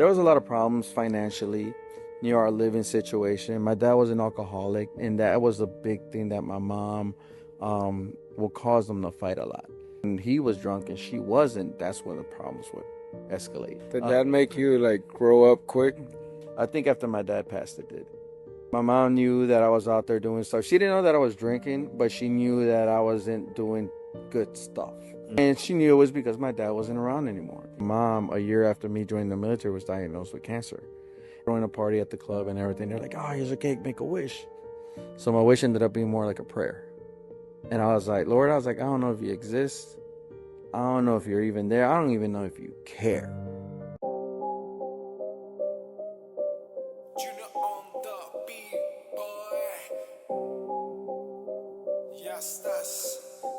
There was a lot of problems financially, our living situation. My dad was an alcoholic, and that was a big thing that my mom will cause them to fight a lot. And he was drunk and she wasn't. That's when the problems would escalate. Did that make you like grow up quick? I think after my dad passed, it did. My mom knew that I was out there doing stuff. She didn't know that I was drinking, but she knew that I wasn't doing good stuff. And she knew it was because my dad wasn't around anymore. Mom, a year after me joining the military, was diagnosed with cancer. Throwing a party at the club and everything. They're like, oh, here's a cake, make a wish. So my wish ended up being more like a prayer. And I was like, Lord, I don't know if you exist. I don't know if you're even there. I don't even know if you care.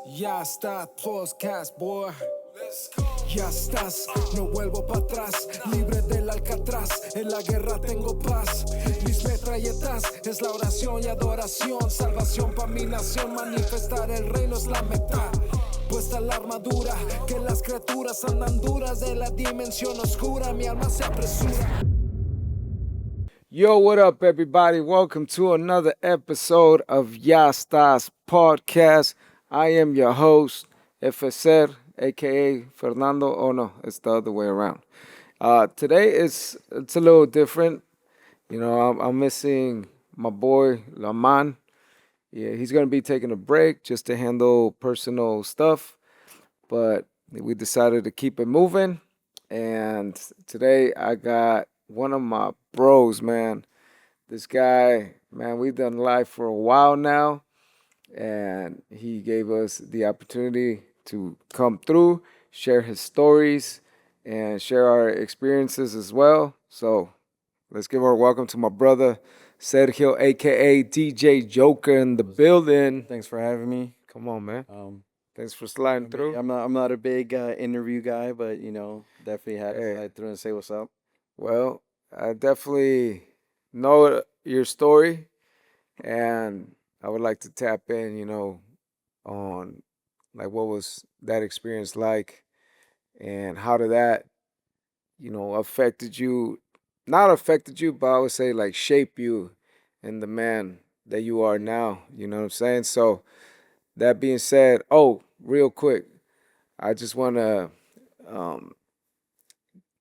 Ya está, podcast, boy. Ya estás, no vuelvo para atrás, libre del Alcatraz, en la guerra tengo paz. Mis metralletas es la oración y adoración, salvación para mi nación, manifestar el reino es la meta. Puesta la armadura, que las criaturas andan duras de la dimensión oscura, mi alma se apresura. Yo, what up, everybody? Welcome to another episode of Ya Estás Podcast. I am your host, Efer, aka Fernando. Oh no, it's the other way around. Today it's a little different. You know, I'm missing my boy Laman. Yeah, he's gonna be taking a break just to handle personal stuff, but we decided to keep it moving. And today I got one of my bros, man. This guy, man, we've done live for a while now, and he gave us the opportunity to come through, share his stories, and share our experiences as well. So let's give our welcome to my brother, Sergio, aka DJ Joker, in the building. Thanks for having me. Come on, man. Thanks for sliding through. I'm not a big interview guy, but definitely had to slide through and say what's up. Well, I definitely know your story, and I would like to tap in, on like what was that experience like, and how did that, affected you, not affected you, but I would say like shape you in the man that you are now. You know what I'm saying? So that being said, oh, real quick, I just want to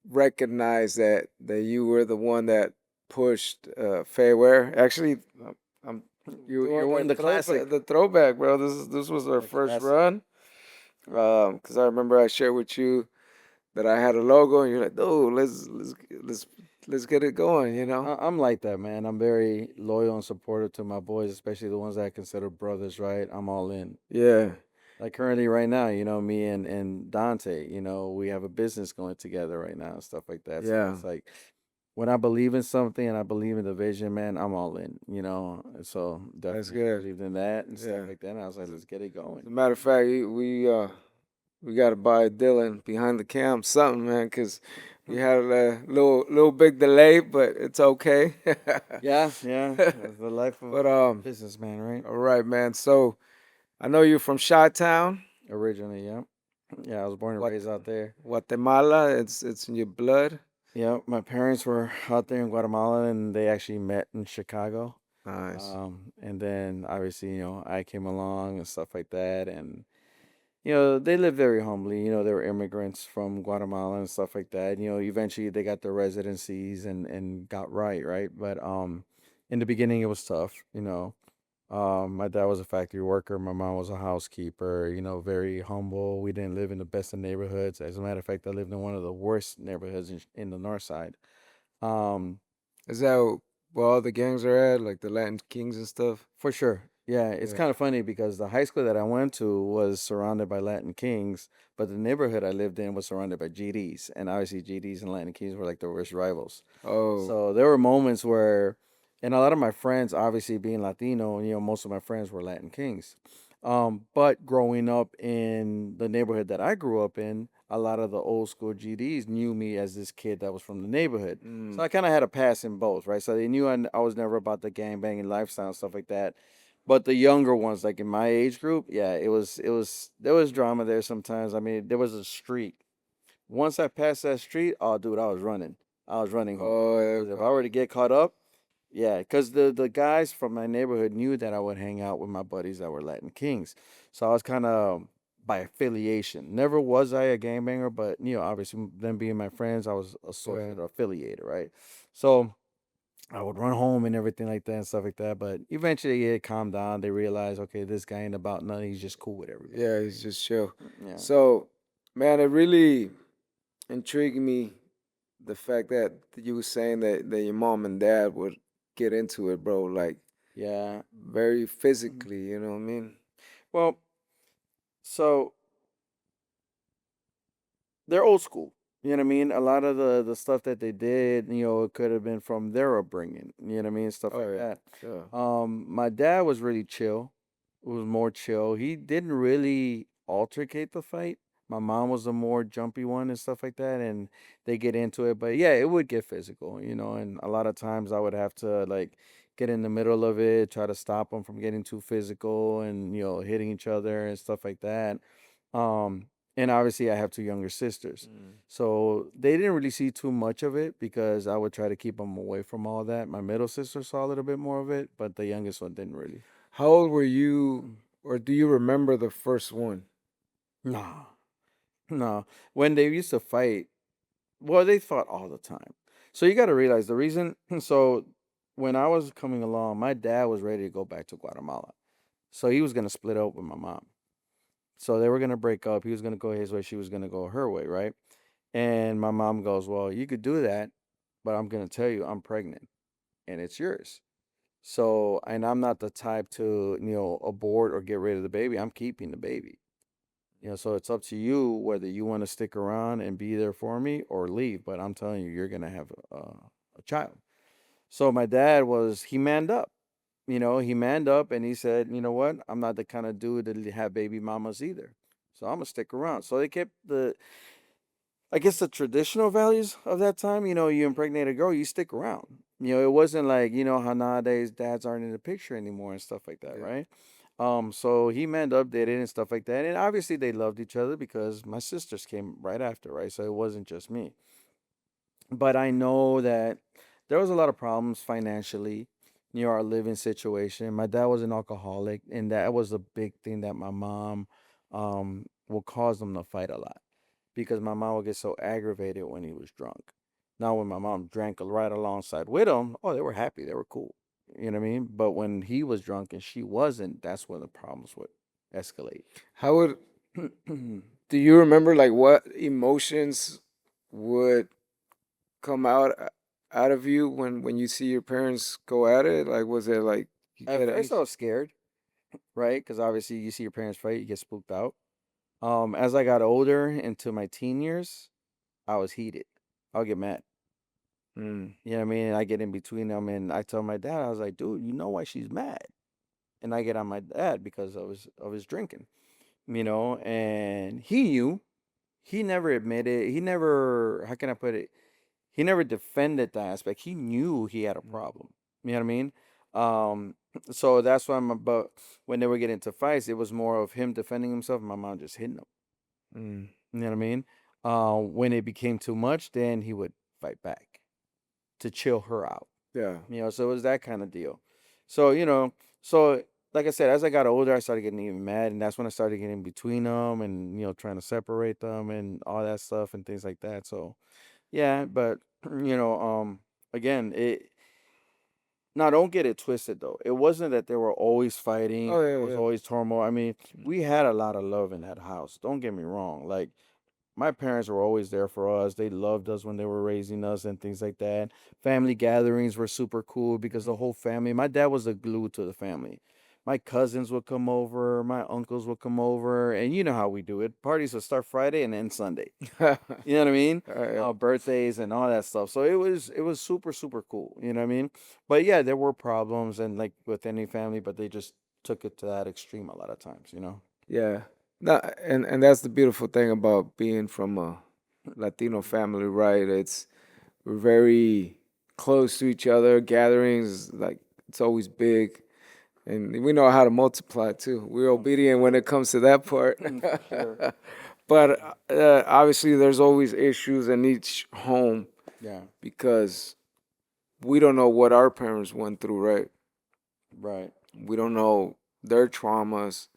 recognize that you were the one that pushed Fairwear. Actually, I'm You're wearing the classic. the throwback, bro. This was our first classic. run. Because I remember I shared with you that I had a logo, and you're like, "Oh, let's get it going," you know. I'm like that, man. I'm very loyal and supportive to my boys, especially the ones that I consider brothers, right? I'm all in. Yeah, Like currently right now, me and Dante, we have a business going together right now and stuff like that. So yeah. it's like when I believe in something and I believe in the vision, man, I'm all in. So That's definitely good. believed in that and Yeah. stuff like that. And I was like, let's get it As a going. matter of fact, we got to buy Dylan behind the cam something, man, because we had a little big delay, but it's okay. Yeah, that's the life of But a businessman, right? all right, man. So I know you're from Chi-Town, Originally, yeah. Yeah, I was born and What- raised out there. Guatemala. It's in your blood. Yeah, my parents were out there in Guatemala and they actually met in Chicago. Nice. And then obviously, I came along and stuff like that. And, they lived very humbly. They were immigrants from Guatemala and stuff like that. Eventually they got their residencies and got right? But in the beginning it was tough. My dad was a factory worker. My mom was a housekeeper, very humble. We didn't live in the best of neighborhoods. As a matter of fact, I lived in one of the worst neighborhoods in the north side. Um, Is that where all the gangs are at, like the Latin Kings and stuff? for sure. Yeah, it's Yeah. kind of funny because the high school that I went to was surrounded by Latin Kings, but the neighborhood I lived in was surrounded by GDs. And obviously, GDs and Latin Kings were like the worst rivals. Oh, So there were moments where, and a lot of my friends, obviously being Latino, most of my friends were Latin Kings. But growing up in the neighborhood that I grew up in, a lot of the old school GDs knew me as this kid that was from the neighborhood. So I kind of had a pass in both, right? So they knew I was never about the gang banging lifestyle and stuff like that. But the younger ones, like in my age group, yeah, there was drama there sometimes. I mean, there was a street. Once I passed that street, oh, dude, I was running. I was running home. Oh, 'Cause if I were to get caught up, yeah, because the guys from my neighborhood knew that I would hang out with my buddies that were Latin Kings. So I was kind of by affiliation. Never was I a gangbanger, but obviously them being my friends, I was a sort right. of affiliated, right? So I would run home and everything like that and stuff like that. But eventually it calmed down. They realized, okay, this guy ain't about nothing. He's just cool with everybody. Yeah, he's just chill. Yeah. So, man, it really intrigued me the fact that you were saying that your mom and dad would get into it, bro, like Yeah. very Mhm. physically, you know what I mean? Well, so they're old school. You know what I mean? A lot of the stuff that they did, it could have been from their upbringing. You know what I mean? Stuff Oh like yeah, that. sure. My dad was really chill. Was more chill. He didn't really altercate the fight. My mom was the more jumpy one and stuff like that, and they get into it. But yeah, it would get physical, and a lot of times I would have to like get in the middle of it, try to stop them from getting too physical and hitting each other and stuff like that. Um, and obviously I have two younger sisters. Mm. So they didn't really see too much of it because I would try to keep them away from all that. My middle sister saw a little bit more of it, but the youngest one didn't really. How old were you, or do you remember the first one? No, no. When they used to fight, well, they fought all the time. So you got to realize the reason. So when I was coming along, my dad was ready to go back to Guatemala. So he was going to split up with my mom. So they were going to break up. He was going to go his way. She was going to go her way, right? And my mom goes, well, you could do that, but I'm going to tell you, I'm pregnant and it's yours. So, and I'm not the type to, abort or get rid of the baby. I'm keeping the baby. So it's up to you whether you want to stick around and be there for me or leave. But I'm telling you, you're gonna have a child. So my dad he manned up. He manned up and he said, you know what? I'm not the kind of dude that have baby mamas either. So I'm gonna stick around. So they kept I guess the traditional values of that time. You impregnate a girl, you stick around. It wasn't like how nowadays dads aren't in the picture anymore and stuff like that, Yeah. right? So he manned up, did it, and stuff like that. And obviously they loved each other because my sisters came right after, right? So it wasn't just me. But I know that there was a lot of problems financially, our living situation. My dad was an alcoholic, and that was a big thing that my mom will cause them to fight a lot because my mom would get so aggravated when he was drunk. Now, when my mom drank right alongside with him, oh, they were happy, they were cool. You know what I mean? But when he was drunk and she wasn't, that's when the problems would escalate. How would do you remember like what emotions would come out of you when you see your parents go at it? Like, was it like you At get first, I anxious? was scared, right? Because obviously, you see your parents fight, you get spooked out. As I got older into my teen years, I was heated. I'll get mad. Mm. You know what I mean? I get in between them, and I tell my dad, I was like, "Dude, you know why she's mad?" And I get on my dad because of his drinking. And he knew. He never admitted. He never. How can I put it? He never defended that aspect. He knew he had a problem. You know what I mean? Um, so that's why but when they were getting into fights, it was more of him defending himself and my mom just hitting him. Mm. You know what I mean? When it became too much, then he would fight back to chill her out. Yeah. So it was that kind of deal. So, so like I said, as I got older, I started getting even mad, and that's when I started getting between them and trying to separate them and all that stuff and things like that. So yeah, but you know, again, it now don't get it twisted though. It wasn't that they were always fighting, Oh there yeah, was yeah. always turmoil. I mean, we had a lot of love in that house. Don't get me wrong. Like my parents were always there for us. They loved us when they were raising us and things like that. Family gatherings were super cool because the whole family, my dad was the glue to the family. My cousins would come over, my uncles would come over, and you know how we do it. Parties would start Friday and end Sunday. You know what I mean? Yeah. Birthdays and all that stuff. So it was super super cool. You know what I mean? But yeah, there were problems and like with any family, but they just took it to that extreme a lot of times. Yeah. No, and that's the beautiful thing about being from a Latino family, right? We're very close to each other. Gatherings, like it's always big, and we know how to multiply too. We're obedient when it comes to that part. For sure. But obviously, there's always issues in each home. Yeah. because we don't know what our parents went through, right? Right. We don't know their traumas.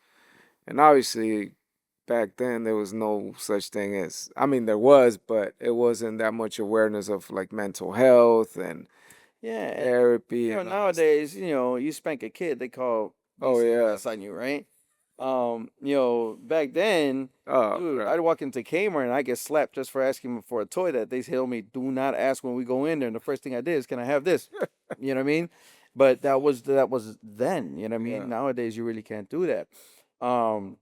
And obviously, back then, there was no such thing as, I mean, there was, but it wasn't that much awareness of like mental health and Yeah. therapy You know, and all that stuff. nowadays, you spank a kid, they call Oh, yeah. BCS on you, right? Back then, Oh, dude, crap. I'd walk into Kmart and I get slapped just for asking for a toy that they tell me do not ask when we go in there. And the first thing I did is, can I have this? You know what I mean? But that was then. You know what I Yeah. mean? Nowadays, you really can't do that. Um,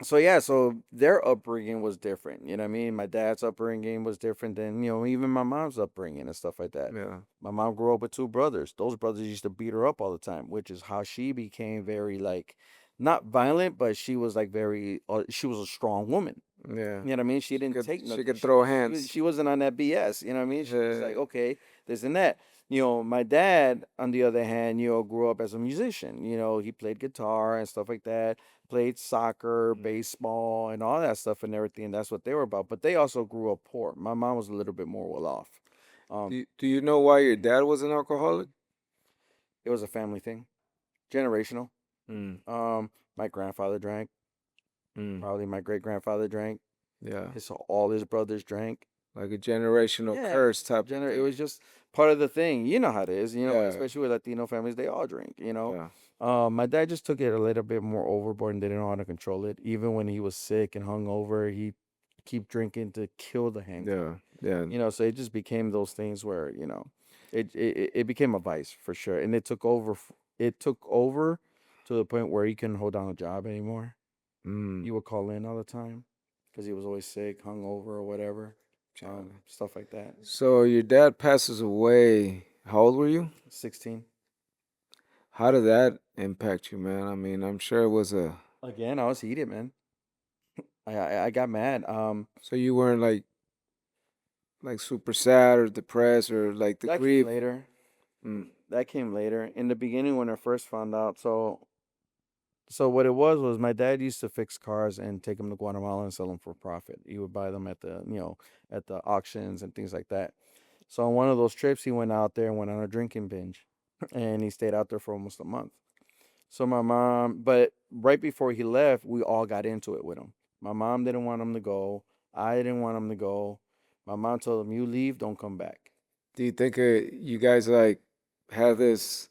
so yeah, so their upbringing was different. You know what I mean? My dad's upbringing was different than even my mom's upbringing and stuff like that. Yeah. My mom grew up with two brothers. Those brothers used to beat her up all the time, which is how she became very like not violent, but she was like very. She was a strong woman. Yeah. You know what I mean? She She didn't could take she nothing. could throw She hands. wasn't on that BS. You know what I mean? She was Yeah. like, okay, this and that. My dad, on the other hand, grew up as a musician. He played guitar and stuff like that, played soccer, baseball, and all that stuff and everything. That's what they were about. But they also grew up poor. My mom was a little bit more well off. Um, Do you know why your dad was an alcoholic? it was a family thing, generational. Mm. My grandfather drank. Mm. Probably my great grandfather drank. Yeah. All his brothers drank. Like a generational Yeah, curse type of it thing. was just part of the thing. You know how it is. Yeah. Especially with Latino families, they all drink. Yeah. My dad just took it a little bit more overboard and didn't know how to control it. Even when he was sick and hungover, he keep drinking to kill the Yeah. hangover. Yeah. So it just became those things where it became a vice for sure, and it took over. It took over to the point where he couldn't hold down a job anymore. Mm. He would call in all the time because he was always sick, hungover, or whatever, Chale. stuff like that. So your dad passes away. How old were you? 16. How did that impact you, man? I mean, I'm sure it was a. Again, I was heated, man. I got mad. So you weren't like super sad or depressed or like the That came grief. later. Mm. That came later. In the beginning, when I first found out, so what it was my dad used to fix cars and take them to Guatemala and sell them for profit. He would buy them at the auctions and things like that. So on one of those trips, he went out there and went on a drinking binge, and he stayed out there for almost a month. So my mom, but right before he left, we all got into it with him. My mom didn't want him to go. I didn't want him to go. My mom told him, "You leave, don't come back." Do you think you guys like have this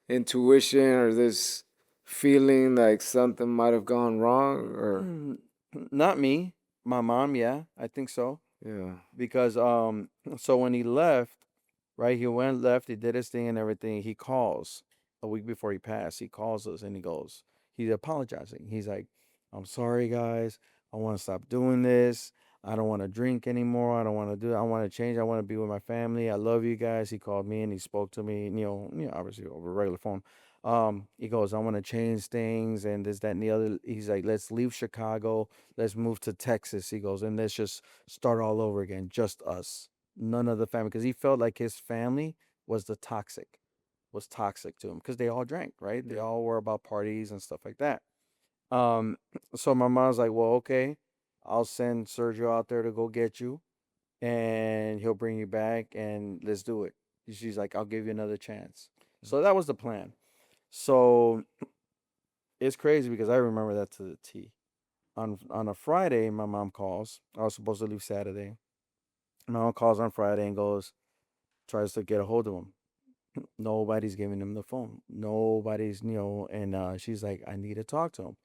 intuition or this feeling like something might have gone wrong or Not me. My mom, yeah, I think so. yeah. Because so when he left, right, he went left, he did his thing and everything. He calls a week before he passed. He calls us and he goes, he's apologizing. He's like, "I'm sorry, guys. I want to stop doing this. I don't want to drink anymore. I don't want to do. I want to change. I want to be with my family. I love you guys." He called me and he spoke to me. Obviously over regular phone. He goes, "I want to change things and this, that, and the other." He's like, "Let's leave Chicago. Let's move to Texas." He goes, "And let's just start all over again. Just us. None of the family." Because he felt like his family was was toxic to him because they all drank, right? They Yeah. all were about parties and stuff like that. Um, so my mom's like, "Well, okay, I'll send Sergio out there to go get you, and he'll bring you back, and let's do it." She's like, "I'll give you another chance." So that was the plan. So it's crazy because I remember that to the T. On a Friday, my mom calls. I was supposed to leave Saturday. My mom calls on Friday and tries to get a hold of him. Nobody's giving him the phone. Nobody's, and she's like, "I need to talk to him."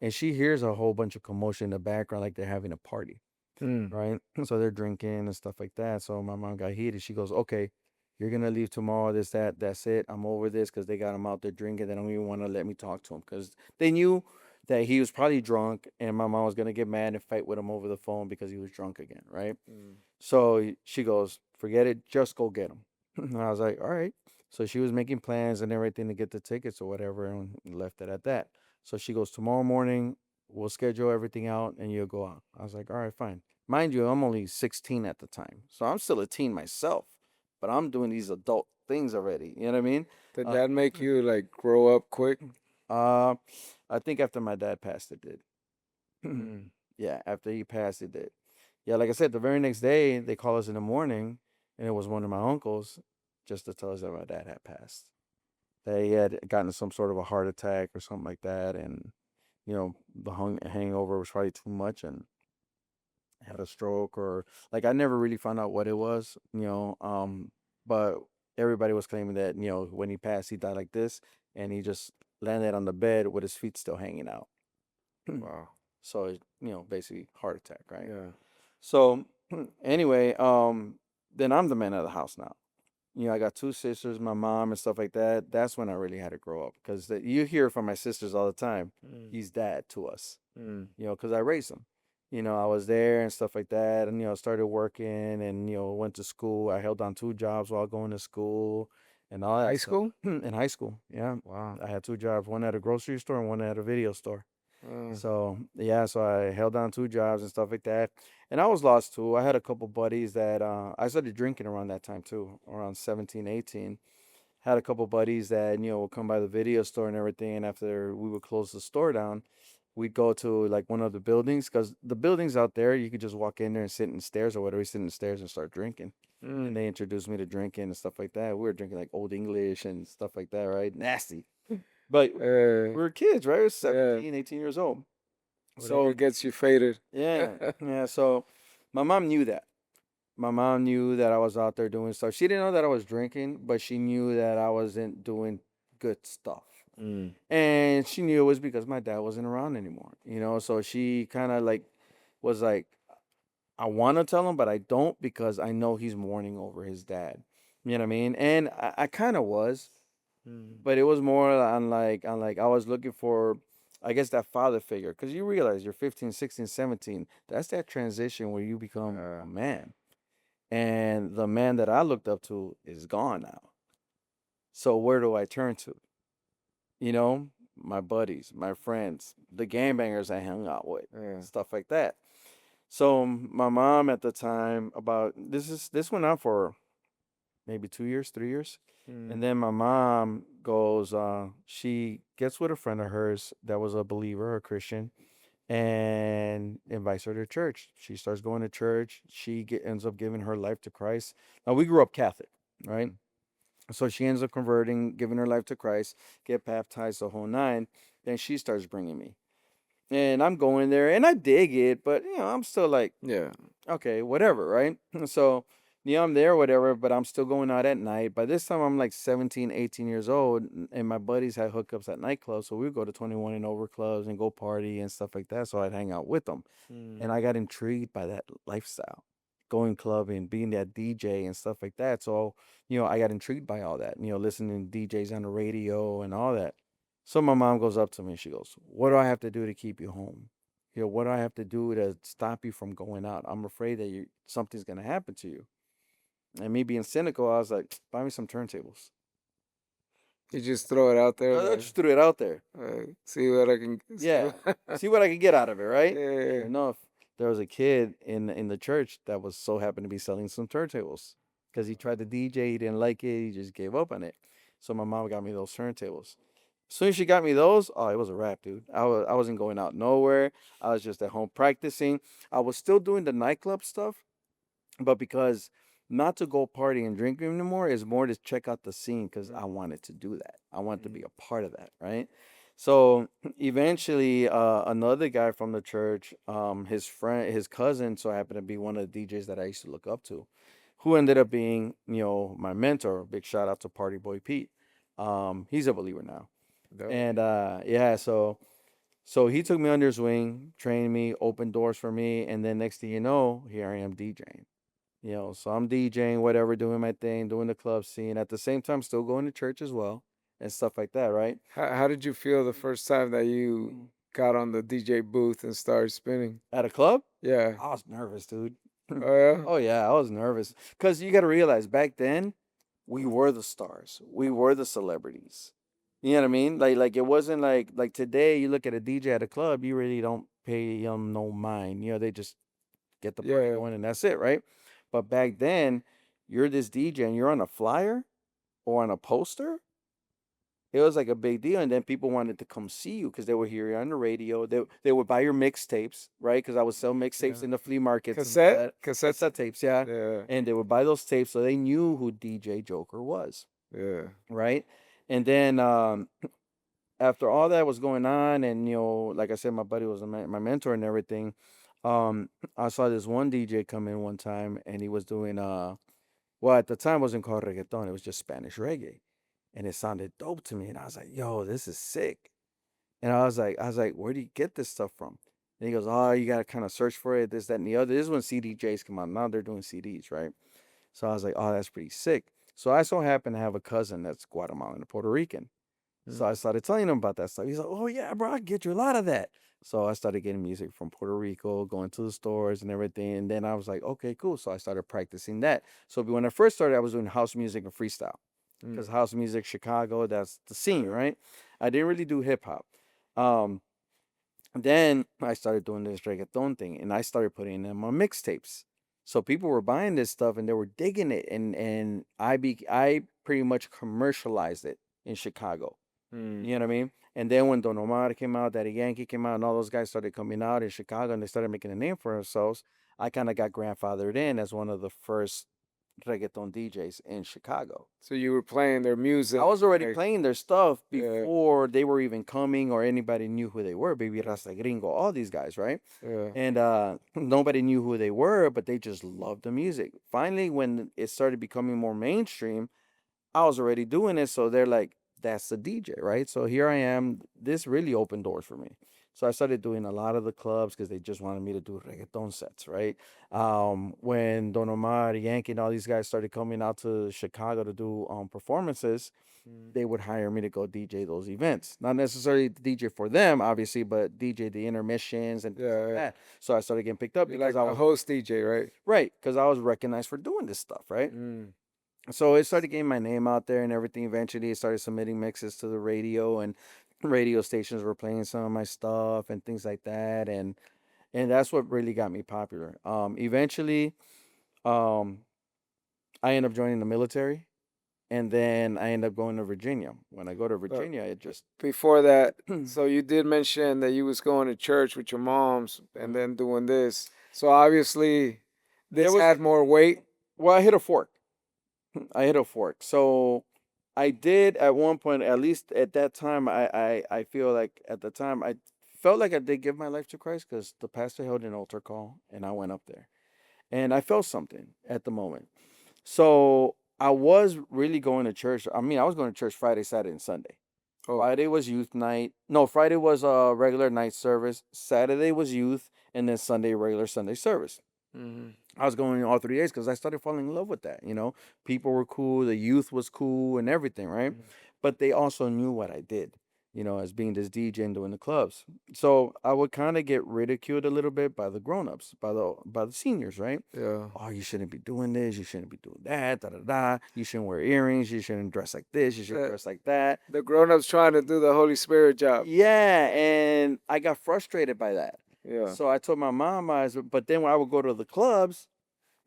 And she hears a whole bunch of commotion in the background, like they're having a party, Mm. right? So they're drinking and stuff like that. So my mom got heated. She goes, "Okay, you're gonna leave tomorrow. That's it. I'm over this," because they got him out there drinking. They don't even want to let me talk to him because they knew that he was probably drunk, and my mom was gonna get mad and fight with him over the phone because he was drunk again, right? Mm. So she goes, "Forget it. Just go get him." And I was like, "All right." So she was making plans and everything to get the tickets or whatever, and left it at that. So she goes, "Tomorrow morning, we'll schedule everything out and you'll go out." I was like, "All right, fine." Mind you, I'm only 16 at the time. So I'm still a teen myself, but I'm doing these adult things already. You know what I mean? Did Uh, that make you like grow up quick? uh, I think after my dad passed, it did. Mm. Yeah, after he passed, it did. Yeah, like I said, the very next day, they call us in the morning. and it was one of my uncles, just to tell us that my dad had passed. That he had gotten some sort of a heart attack or something like that, and the hangover was probably too much, and had a stroke, or like I never really found out what it was, but everybody was claiming that when he passed, he died like this, and he just landed on the bed with his feet still hanging out. Wow. So basically heart attack, right? Yeah. So anyway, then I'm the man of the house now. I got two sisters, my mom, and stuff like that. That's when I really had to grow up, because you hear from my sisters all the time. Mm. He's dad to us, Mm. because I raised him. I was there and stuff like that, and started working, and went to school. I held on two jobs while going to school, and all that High stuff. school? In high school, yeah, Wow. I had two jobs, one at a grocery store and one at a video store. Uh, So yeah, so I held on two jobs and stuff like that, and I was lost too. I had a couple buddies that I started drinking around that time too, around 17, 18. Had a couple buddies that would come by the video store and everything, and after we would close the store down, we'd go to like one of the buildings, because the buildings out there you could just walk in there and sit in the stairs or whatever, sit in the stairs and start drinking. And mm. they introduced me to drinking and stuff like that. We were drinking like Old English and stuff like that, right? Nasty. But we Uh, were kids, right? We were yeah. 17, 18 years old. Whatever So gets you faded. yeah, yeah. So my mom knew that. My mom knew that I was out there doing stuff. She didn't know that I was drinking, but she knew that I wasn't doing good stuff. Mm. And she knew it was because my dad wasn't around anymore, So she kind of like was like, I want to tell him, but I don't, because I know he's mourning over his dad. You know what I mean? And I kind of was, Mm. but it was more on like I was looking for, I guess, that father figure, because you realize you're 15, 16, 17. That's that transition where you become a man, and the man that I looked up to is gone now. So where do I turn to? My buddies, my friends, the gangbangers I hung out with, Yeah. stuff like that. So my mom at the time, about this went on for maybe 2 years, 3 years. Mm. And then my mom goes, she gets with a friend of hers that was a believer, a Christian, and invites her to church. She starts going to church. Ends up giving her life to Christ. Now, we grew up Catholic, right? So she ends up converting, giving her life to Christ, get baptized, the whole nine. Then she starts bringing me. And I'm going there, and I dig it, but, I'm still like, Yeah. okay, whatever, right? So, I'm there, whatever, but I'm still going out at night. By this time, I'm like 17, 18 years old, and my buddies had hookups at nightclubs. So we would go to 21 and over clubs and go party and stuff like that. So I'd hang out with them. Mm. And I got intrigued by that lifestyle, going clubbing, being that DJ and stuff like that. So, I got intrigued by all that, listening to DJs on the radio and all that. So my mom goes up to me and she goes, "What do I have to do to keep you home? What do I have to do to stop you from going out? I'm afraid that something's gonna happen to you." And me being cynical, I was like, "Buy me some turntables." You just throw it out there. I just threw it out there. See what I can. Yeah, see what I could get out of it, right? Yeah. Sure enough, there was a kid in the church that was so happened to be selling some turntables, because he tried to DJ, he didn't like it, he just gave up on it. So my mom got me those turntables. As soon as she got me those, oh, it was a wrap, dude. I wasn't going out nowhere. I was just at home practicing. I was still doing the nightclub stuff, but because not to go party and drink anymore, is more to check out the scene, because I wanted to do that. I wanted to be a part of that, right? So eventually, another guy from the church, his cousin, so happened to be one of the DJs that I used to look up to, who ended up being, my mentor. Big shout out to Party Boy Pete. He's a believer now. Dope. And yeah, so he took me under his wing, trained me, opened doors for me, and then next thing you know, here I am DJing. So I'm DJing, whatever, doing my thing, doing the club scene. At the same time, still going to church as well and stuff like that, right? How did you feel the first time that you got on the DJ booth and started spinning? At a club? Yeah. I was nervous, dude. Oh yeah. Oh yeah, I was nervous. Cause you gotta realize back then, we were the stars. We were the celebrities. You know what I mean? Like it wasn't like today. You look at a DJ at a club, you really don't pay them no mind. They just get the party Yeah. going and that's it, right? But back then, you're this DJ and you're on a flyer or on a poster, it was like a big deal. And then people wanted to come see you because they would hear you on the radio. They would buy your mixtapes, right? Because I would sell mixtapes in the flea markets and all that. Cassette tapes, yeah. Yeah. And they would buy those tapes, so they knew who DJ Joker was, Yeah. right? And then after all that was going on, and like I said, my buddy was my mentor and everything. I saw this one DJ come in one time, and he was doing well, at the time it wasn't called reggaeton; it was just Spanish reggae, and it sounded dope to me. And I was like, "Yo, this is sick." And I was like, "Where do you get this stuff from?" And he goes, "Oh, you gotta kind of search for it, this, that, and the other." This is when CDJs come out. Now they're doing CDs, right? So I was like, "Oh, that's pretty sick." So I so happen to have a cousin that's Guatemalan and Puerto Rican. So I started telling him about that stuff. He's like, "Oh yeah, bro, I get you a lot of that." So I started getting music from Puerto Rico, going to the stores and everything. And then I was like, "Okay, cool." So I started practicing that. So when I first started, I was doing house music and freestyle, because house music, Chicago, that's the scene, right? I didn't really do hip hop. Um, then I started doing this reggaeton thing, and I started putting them on mixtapes. So people were buying this stuff and they were digging it, and I pretty much commercialized it in Chicago. You know what I mean? And then when Don Omar came out, Daddy Yankee came out, and all those guys started coming out in Chicago, and they started making a name for themselves, I kind of got grandfathered in as one of the first reggaeton DJs in Chicago. So you were playing their music. I was already playing their stuff Yeah. before they were even coming or anybody knew who they were. Baby Rasta Gringo, all these guys, right? Yeah. And nobody knew who they were, but they just loved the music. Finally, when it started becoming more mainstream, I was already doing it, so they're like, "That's the DJ," right? So here I am. This really opened doors for me. So I started doing a lot of the clubs because they just wanted me to do reggaeton sets, right? When Don Omar, Yankee, and all these guys started coming out to Chicago to do performances, they would hire me to go DJ those events. Not necessarily DJ for them, obviously, but DJ the intermissions and things like Yeah. that. So I started getting picked up You're because like I a was host DJ, right? right, because I was recognized for doing this stuff, right? So it started getting my name out there and everything. Eventually, I started submitting mixes to the radio, and radio stations were playing some of my stuff and things like that. And that's what really got me popular. Eventually, um, I ended up joining the military, and then I ended up going to Virginia. When I go to Virginia, it just Before that, so you did mention that you was going to church with your moms and then doing this. So obviously, this was- had more weight. well, I hit a fork. I hit a fork. So I did at one point, at least at that time, I feel like at the time I felt like I did give my life to Christ because the pastor held an altar call and I went up there and I felt something at the moment. So I was really going to church. I mean, I was going to church Friday, Saturday, and Sunday. Oh. Friday was youth night. No, Friday was a regular night service. Saturday was youth, and then Sunday regular Sunday service. I was going all 3 days because I started falling in love with that. People were cool, the youth was cool, and everything, right? But they also knew what I did, as being this DJ and doing the clubs. So I would kind of get ridiculed a little bit by the grown-ups, by the seniors, right? Yeah. Oh, you shouldn't be doing this, you shouldn't be doing that, da da da. You shouldn't wear earrings, you shouldn't dress like this, you should dress like that. The grown-ups trying to do the Holy Spirit job. Yeah, and I got frustrated by that. Yeah. So I told my mom, but then when I would go to the clubs,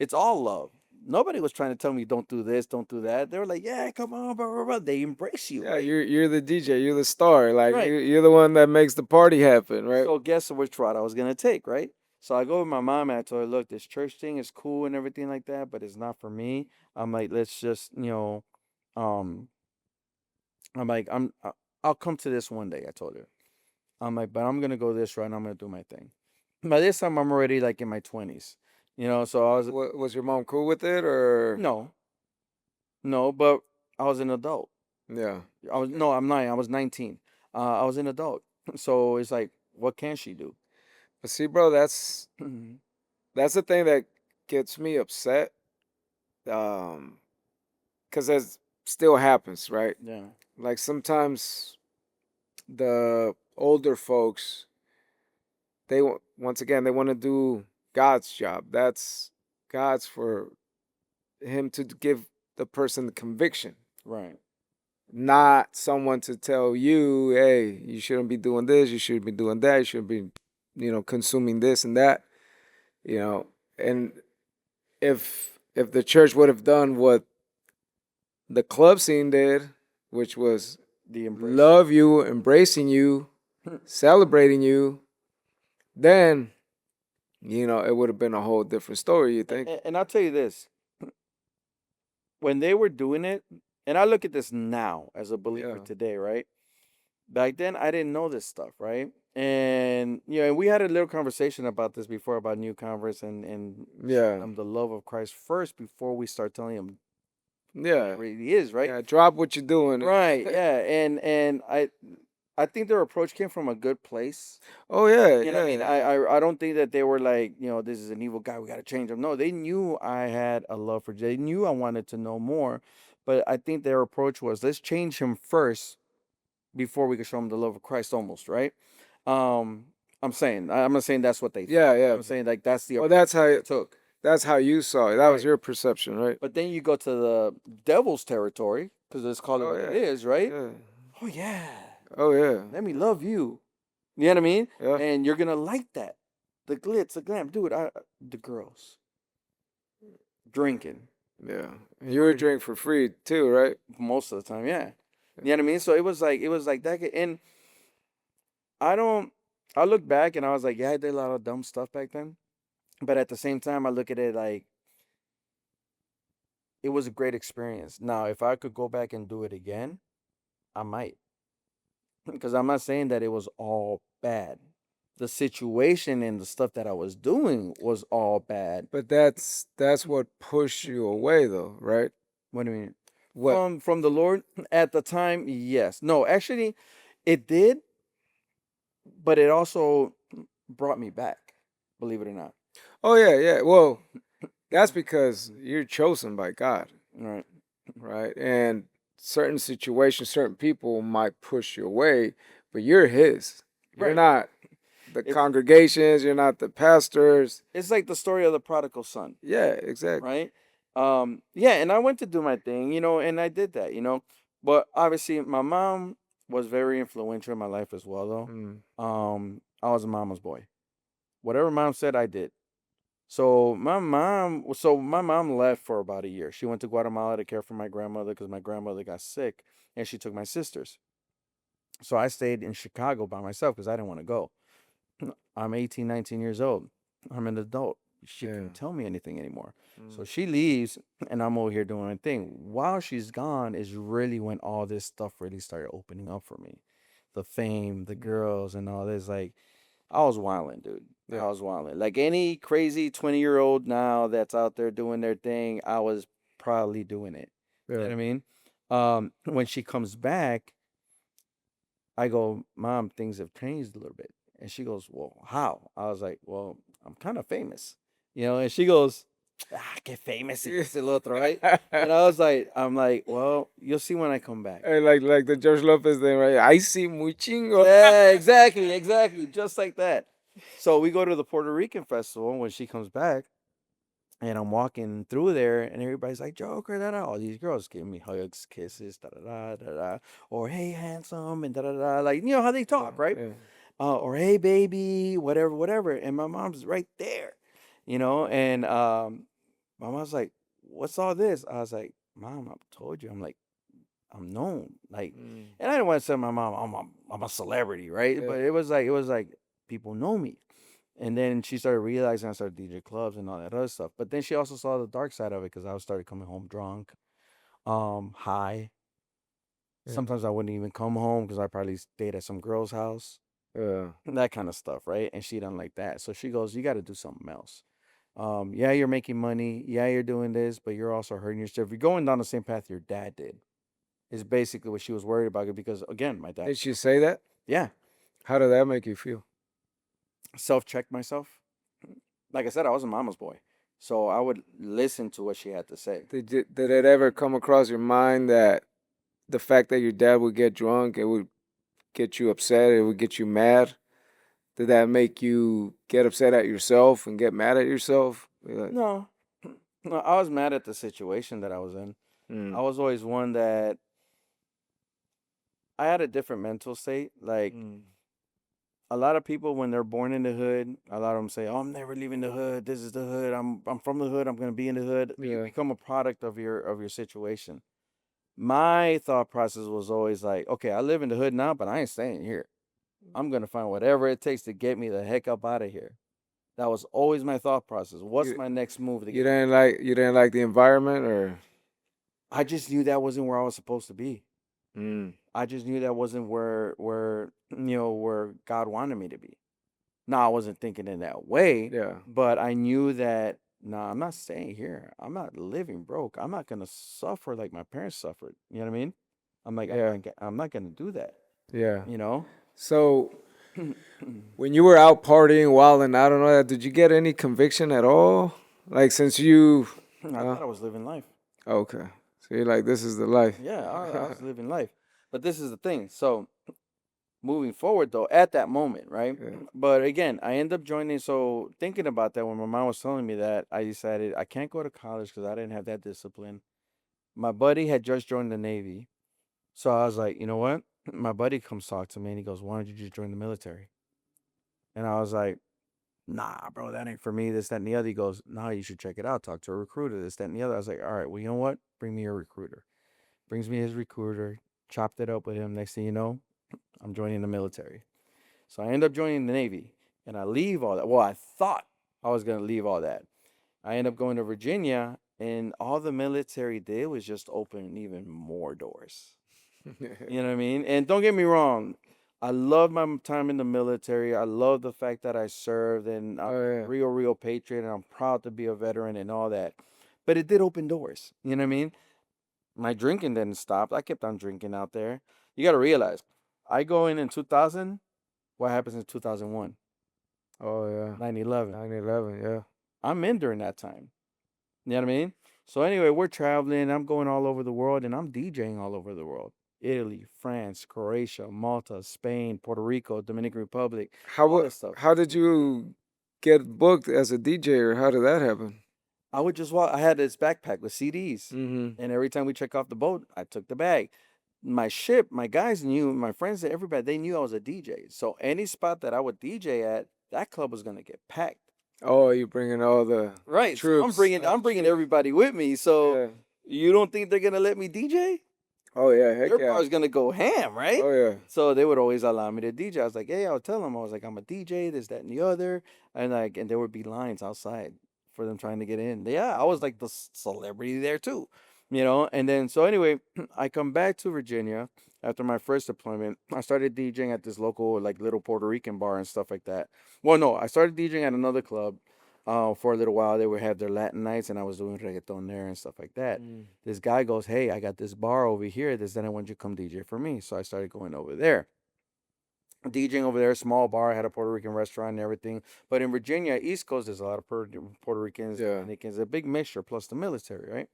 it's all love. Nobody was trying to tell me don't do this, don't do that. They were like, "Yeah, come on, blah, blah, blah." They embrace you. Yeah, Right? you're the DJ, you're the star. Like Right. you're the one that makes the party happen, right? So guess which route I was gonna take, right? So I go with my mom and I told her, "Look, this church thing is cool and everything like that, but it's not for me." I'm like, let's just, um, I'm like, I'll come to this one day. I told her. I'm like, but I'm gonna go this route and I'm gonna do my thing. By this time, I'm already like in my 20s, So I was Was your mom cool with it or no, but I was an adult. Yeah. I'm not. I was 19. I was an adult, so it's like, what can she do? But see, bro, that's the thing that gets me upset. Because that still happens, right? Yeah. Like sometimes the older folks, once again, they want to do God's job. That's God's for him to give the person the conviction, Right. not someone to tell you, hey, you shouldn't be doing this, you shouldn't be doing that, you shouldn't be, consuming this and that, and if the church would have done what the club scene did, which was the embrace. love you, embracing you, celebrating you, then it would have been a whole different story. You think? And I'll tell you this: when they were doing it, and I look at this now as a believer Yeah. today, right? Back then, I didn't know this stuff, right? And and we had a little conversation about this before about new converts and Yeah. the love of Christ first before we start telling them Yeah. what it really is, right? Yeah. Drop what you're doing. Right, yeah, and I think their approach came from a good place. Oh yeah. You know what I mean? Yeah. I don't think that they were like, this is an evil guy, we got to change him. No, they knew I had a love for Jay. They knew I wanted to know more, but I think their approach was, let's change him first before we could show him the love of Christ, almost, right? Um, I'm not saying that's what they Yeah. thought. Yeah. I'm saying like that's the Well, approach they took. that's how you saw it. That was Right. your perception, right? But then you go to the devil's territory, because let's call it Oh what yeah. it is, right? Yeah. Oh yeah, Oh yeah. let me love you. You know what I mean? Yeah. And you're gonna like that. The glitz, the glam, dude. The girls drinking Yeah. And you were drink for free too, right? most of the time, yeah. You know what I mean? So it was like that, and I don't. I look back and I was like, yeah, I did a lot of dumb stuff back then, but at the same time, I look at it like it was a great experience. Now, if I could go back and do it again, I might, because I'm not saying that it was all bad. The situation and the stuff that I was doing was all bad. But that's what pushed you away, though, right? What do you mean? What? From the Lord at the time, yes. No, actually, it did, but it also brought me back. Believe it or not. Oh yeah, yeah. Well, that's because you're chosen by God, Right. right? And certain situations, certain people might push you away, but you're His. You're Right. not the It's- congregations. You're not the pastors. It's like the story of the prodigal son, Yeah, exactly. right? Yeah, and I went to do my thing, and I did that, But obviously, my mom was very influential in my life as well, though. Mm. I was a mama's boy. Whatever mom said, I did. So my mom left for about a year. She went to Guatemala to care for my grandmother because my grandmother got sick, and she took my sisters. So I stayed in Chicago by myself because I didn't want to go. I'm 18, 19 years old. I'm an adult. She Yeah. can't tell me anything anymore. So Mm. she leaves, and I'm over here doing my thing. While she's gone is really when all this stuff really started opening up for me. The fame, the girls, and all this. Like, I was wilding, dude. Yeah. I was wilding. Like any crazy 20-year-old now that's out there doing their thing, I was probably doing it. You know what I mean? When she comes back, I go, Mom, things have changed a little bit. And she goes, Well, how? I was like, Well, I'm kind of famous. And she goes, get famous y que el otro, right? And I'm like, well, you'll see when I come back. Hey, like the George Lopez thing, right? I see muy chingo. Yeah, exactly. Just like that. So we go to the Puerto Rican festival when she comes back, and I'm walking through there, and everybody's like, Joker, da da. All these girls giving me hugs, kisses, da da da da, or hey, handsome, and da da da. Like, you know how they talk, right? Yeah. Or hey, baby, whatever. And my mom's right there, and my mom's like, what's all this? I was like, Mom, I told you. I'm like, I'm known. Like, Mm. and I didn't want to tell my mom I'm a celebrity, right? Yeah. But it was like people know me. And then she started realizing I started DJ clubs and all that other stuff. But then she also saw the dark side of it because I started coming home drunk, high. Yeah. Sometimes I wouldn't even come home because I probably stayed at some girl's house. Yeah. That kind of stuff, right? And she didn't like that. So she goes, you got to do something else. Yeah, you're making money. Yeah, you're doing this, but you're also hurting yourself. You're going down the same path your dad did. Is basically what she was worried about because, again, my dad. Did she say that? Yeah. How did that make you feel? Self-checked myself. Like I said, I was a mama's boy. So I would listen to what she had to say. Did it ever come across your mind that the fact that your dad would get drunk, it would get you upset, it would get you mad? Did that make you get upset at yourself and get mad at yourself? Like, No. No, I was mad at the situation that I was in. I was always one that I had a different mental state. Like, a lot of people, when they're born in the hood, a lot of them say, "Oh, I'm never leaving the hood. This is the hood. I'm from the hood. I'm gonna be in the hood." You Yeah. become a product of your situation. my thought process was always like, okay, I live in the hood now, but I ain't staying here. I'm gonna find whatever it takes to get me the heck up out of here. That was always my thought process. What's You my next move to you get? didn't like the environment, or I just knew that wasn't where I was supposed to be. mm, I just knew that wasn't where where God wanted me to be. Now I wasn't thinking in that way, yeah, but I knew that nah, I'm not staying here. I'm not living broke. I'm not gonna suffer like my parents suffered. You know what I mean? I'm like yeah, I'm not gonna do that. yeah. You know? So when you were out partying, wilding, I don't know, did you get any conviction at all? Like since you, I no? thought I was living life. Okay. So you're like, this is the life. Yeah, I was living life. But this is the thing. So moving forward though, at that moment, right? Yeah. But again, I end up joining. So thinking about that, when my mom was telling me that, I decided I can't go to college because I didn't have that discipline. My buddy had just joined the Navy. So I was like, you know what? My buddy comes talk to me and he goes, why don't you just join the military? And I was like, nah, bro, that ain't for me, this, that, and the other. He goes, nah, you should check it out. Talk to a recruiter, this, that, and the other. I was like, all right, well, you know what? Bring me your recruiter. Brings me his recruiter, chopped it up with him. Next thing you know, I'm joining the military. So I end up joining the Navy and I leave all that. Well, I thought I was going to leave all that. I end up going to Virginia and all the military did was just open even more doors. You know what I mean? And don't get me wrong, I love my time in the military. I love the fact that I served and I'm Oh a yeah. real patriot and I'm proud to be a veteran and all that. But it did open doors. You know what I mean? My drinking didn't stop. I kept on drinking out there. You got to realize, I go in 2000. What happens in 2001? Oh yeah. 9/11. 9/11. Yeah. I'm in during that time. You know what I mean? So anyway, we're traveling. I'm going all over the world and I'm DJing all over the world. Italy, France, Croatia, Malta, Spain, Puerto Rico, Dominican Republic, all this stuff. How did you get booked as a DJ, or how did that happen? I would just walk. I had this backpack with CDs. Mm-hmm. And every time we check off the boat, I took the bag. My ship, my guys knew, my friends, everybody, they knew I was a DJ. So any spot that I would DJ at, that club was gonna get packed. Oh, you bringing all the Right. So troops. I'm bringing everybody with me. So Yeah. you don't think they're gonna let me DJ? Oh yeah. Heck They're yeah. probably gonna go ham, right? Oh yeah. So they would always allow me to DJ. I was like, hey, I'll tell them. I was like, I'm a DJ, this, that, and the other. And there would be lines outside for them trying to get in. Yeah, I was like the celebrity there too. And then so anyway, I come back to Virginia after my first deployment. I started DJing at this local like little Puerto Rican bar and stuff like that. Well, no, I started DJing at another club for a little while. They would have their Latin nights, and I was doing reggaeton there and stuff like that. Mm. This guy goes, "Hey, I got this bar over here. Then I want you to come DJ for me." So I started going over there, DJing over there. Small bar, had a Puerto Rican restaurant and everything. But in Virginia, East Coast, there's a lot of Puerto Ricans, Yeah. Dominicans, a big mixture plus the military, right?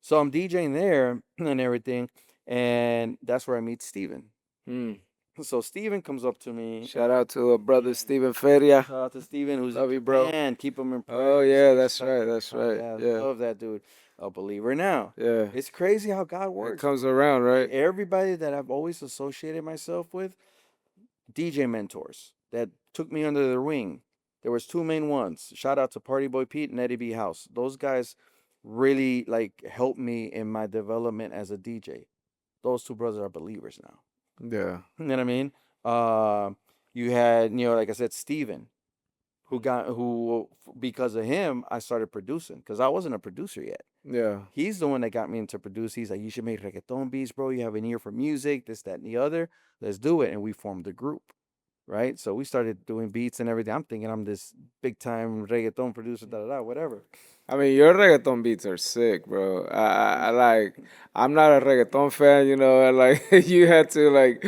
So I'm DJing there and everything, and that's where I meet Steven. Mm. So Steven comes up to me. Shout out to a brother Steven Feria. Shout out to Steven, who's Love in you, bro. Japan. Keep him in Oh prayer. yeah, that's right. That's right. Yeah, Yeah. love that dude. A believer now. Yeah. It's crazy how God It works. comes around, right? Everybody that I've always associated myself with, DJ mentors that took me under their wing. There was two main ones. Shout out to Party Boy Pete and Eddie B House. Those guys really like helped me in my development as a DJ. Those two brothers are believers now. Yeah. You know what I mean? Uh, you had, like I said, Steven, who because of him I started producing because I wasn't a producer yet. Yeah. He's the one that got me into produce. He's like, you should make reggaeton beats, bro. You have an ear for music, this, that, and the other. Let's do it. And we formed a group, right? So we started doing beats and everything. I'm thinking I'm this big time reggaeton producer, whatever. I mean, your reggaeton beats are sick, bro. I like. I'm not a reggaeton fan, and like you had to like,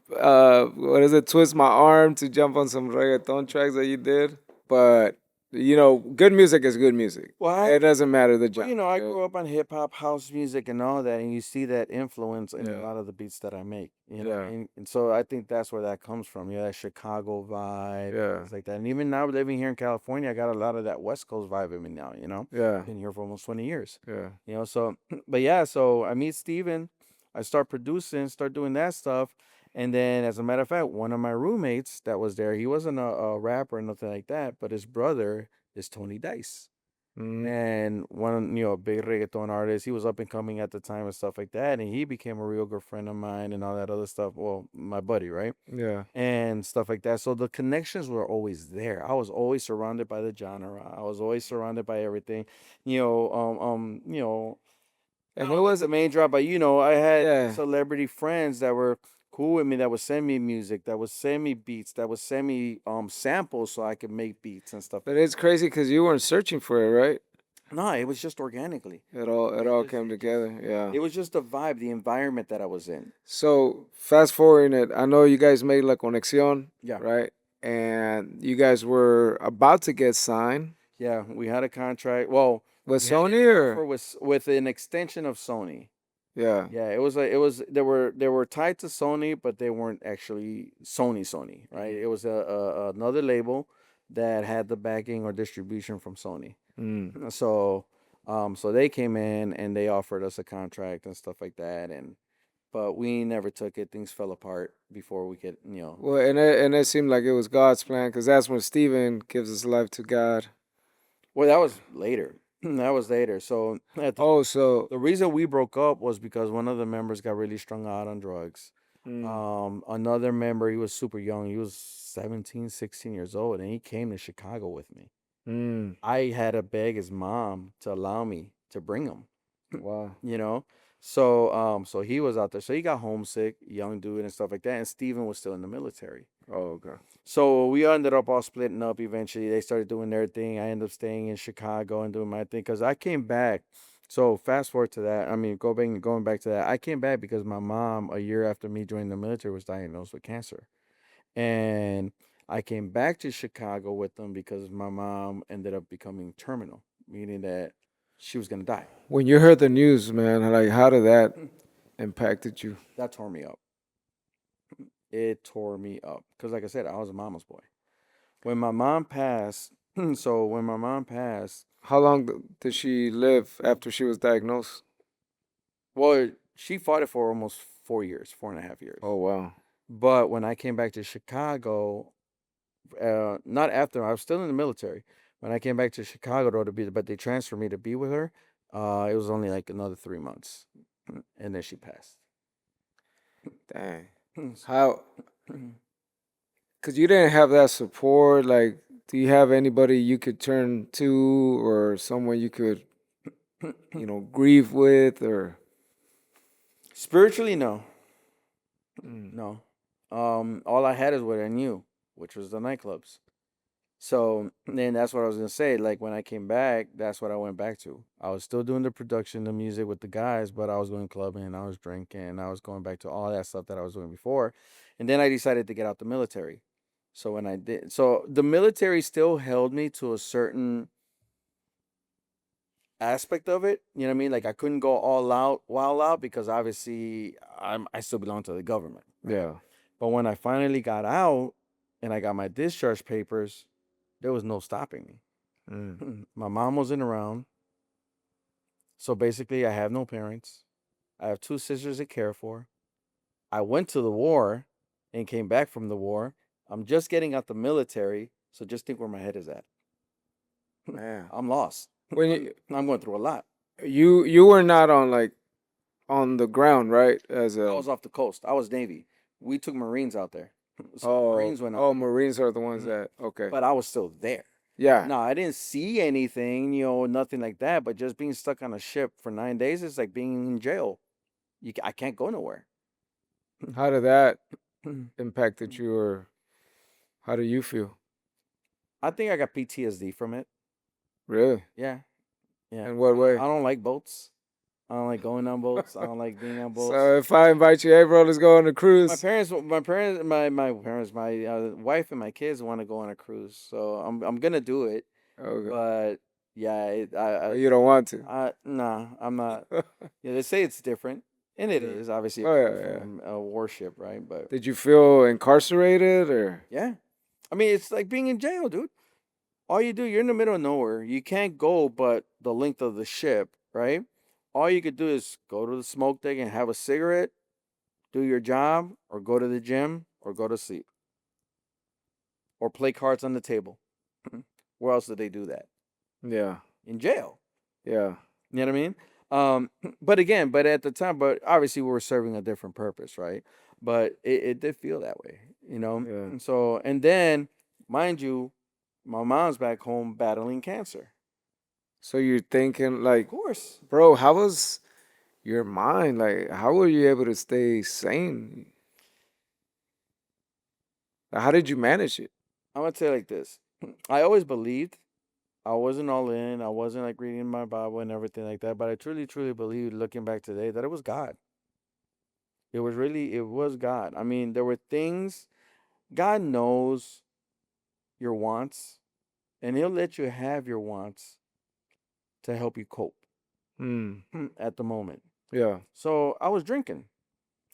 what is it? Twist my arm to jump on some reggaeton tracks that you did. But good music is good music. Well, It doesn't matter the Well, genre. I grew up on hip hop, house music, and all that, and you see that influence in a Yeah. lot of the beats that I make. Yeah. And so I think that's where that comes from. That Chicago vibe, Yeah. things like that. And even now, living here in California, I got a lot of that West Coast vibe in me now. Yeah. Been here for almost 20 years. Yeah. So, but yeah, so I meet Steven, I start producing, start doing that stuff. And then, as a matter of fact, one of my roommates that was there, he wasn't a rapper or nothing like that, but his brother is Tony Dice. And one, you know, big reggaeton artist. He was up and coming at the time and stuff like that. And he became a real good friend of mine and all that other stuff. Well, my buddy, right? Yeah. And stuff like that. So the connections were always there. I was always surrounded by the genre. I was always surrounded by everything. You know, I And it don't like was the main drop, but you know, I had yeah. celebrity friends that were cool with me that would send me music, that would send me beats, that would send me samples so I could make beats and stuff But like it's that. crazy because you weren't searching for it, right? No, it was just organically. It all came together. Yeah. It was just the vibe, the environment that I was in. So fast forwarding it, I know you guys made La Conexión, Yeah. right? And you guys were about to get signed Yeah, we had a contract. Well, with we had Sony, an or offer with an extension of Sony. yeah. Yeah, it was like it was they were tied to Sony, but they weren't actually Sony, right? It was another label that had the backing or distribution from Sony. Mm. So so they came in and they offered us a contract and stuff like that, and but we never took it. Things fell apart before we could, you know. Well, and it seemed like it was God's plan because that's when Stephen gives his life to God. Well, that was later. That was later. So Oh, so the reason we broke up was because one of the members got really strung out on drugs. mm, Another member, he was super young. He was 17, 16 years old, and he came to Chicago with me. mm, I had to beg his mom to allow me to bring him, wow. you know? So he was out there. So he got homesick, young dude and stuff like that. And Steven was still in the military. Oh, okay. So we ended up all splitting up eventually. They started doing their thing. I ended up staying in Chicago and doing my thing because I came back. So fast forward to that. I mean, going back to that. I came back because my mom, a year after me joining the military, was diagnosed with cancer, and I came back to Chicago with them because my mom ended up becoming terminal, meaning that she was gonna die. When you heard the news, man, like how did that impacted you? That tore me up. It tore me up because, like I said, I was a mama's boy. When my mom passed, so when my mom passed, How long did she live after she was diagnosed? well, she fought it for almost 4 years, 4.5 years. Oh, wow. But when I came back to Chicago, not after I was still in the military. When I came back to Chicago though to be, but they transferred me to be with her. It was only like another 3 months, and then she passed. Dang. How? Because you didn't have that support. Like, do you have anybody you could turn to or someone you could, grieve with or? Spiritually, no, Mm. no. All I had is what I knew, which was the nightclubs. So then that's what I was gonna say. Like when I came back, that's what I went back to. I was still doing the production, the music with the guys, but I was going clubbing, I was drinking, I was going back to all that stuff that I was doing before. And then I decided to get out the military. So when I did, so the military still held me to a certain aspect of it. You know what I mean? Like I couldn't go all out, wild out, because obviously I still belong to the government, right? Yeah. But when I finally got out and I got my discharge papers, there was no stopping me. Mm. My mom wasn't around. So basically, I have no parents. I have two sisters to care for. I went to the war and came back from the war. I'm just getting out the military. So just think where my head is at. Man. I'm lost. When I'm going through a lot. you were not on the ground, right? As I a was off the coast. I was Navy. We took Marines out there. So the oh Marines went out oh there. Marines are the ones that okay. But I was still there. Yeah. No, I didn't see anything, nothing like that. But just being stuck on a ship for 9 days is like being in jail. I can't go nowhere. How did that impacted you, or how do you feel? I think I got PTSD from it. Really? Yeah, yeah. In what way? I don't like boats. I don't like going on boats. I don't like being on boats. So if I invite you, hey bro, let's go on a cruise. My wife and my kids want to go on a cruise, so I'm gonna do it. Okay. But yeah, But you don't want to. nah, I'm not. Yeah, they say it's different, and it Yeah. is obviously Oh yeah, from a warship, right? But Did you feel incarcerated or? yeah, I mean it's like being in jail, dude. All you do, you're in the middle of nowhere. You can't go but the length of the ship, right? All you could do is go to the smoke deck and have a cigarette, do your job, or go to the gym, or go to sleep, or play cards on the table. Where else do they do that? Yeah. in jail. Yeah. You know what I mean? But at the time, but obviously we were serving a different purpose, right? But it did feel that way, you know? Yeah. And so, and then, mind you, my mom's back home battling cancer. So you're thinking Of like, course. bro, how was your mind? Like, how were you able to stay sane? How did you manage it? I'm going to tell you like this. I always believed. I wasn't all in. I wasn't like reading my Bible and everything like that. But I truly, truly believe, looking back today, that it was God. It was God. I mean, there were things, God knows your wants, and He'll let you have your wants to help you cope Hmm. at the moment. Yeah. So I was drinking,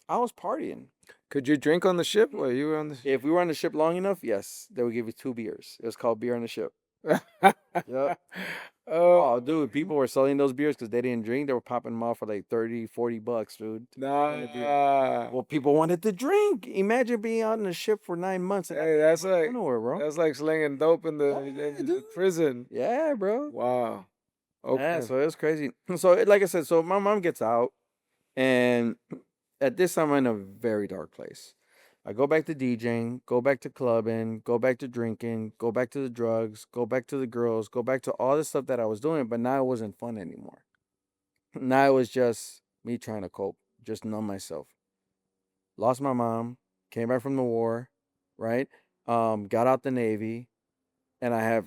I was partying. Could you drink on the ship while you were on the? If we were on the ship long enough, yes, they would give you 2 beers. It was called beer on the ship. Yep. Oh, Oh, dude, people were selling those beers because they didn't drink. They were popping them off for like 30, $40, dude. nah. Well, people wanted to drink. Imagine being out on the ship for 9 months and not Hey, that's going like nowhere, bro. slinging dope in Yeah, the dude. prison. Yeah, bro. Wow. Yeah, Okay. so it was crazy. So, like I said, so my mom gets out, and at this time, I'm in a very dark place. I go back to DJing, go back to clubbing, go back to drinking, go back to the drugs, go back to the girls, go back to all the stuff that I was doing, but now it wasn't fun anymore. Now it was just me trying to cope, just numb myself. Lost my mom, came back from the war, right? Got out the Navy, and I have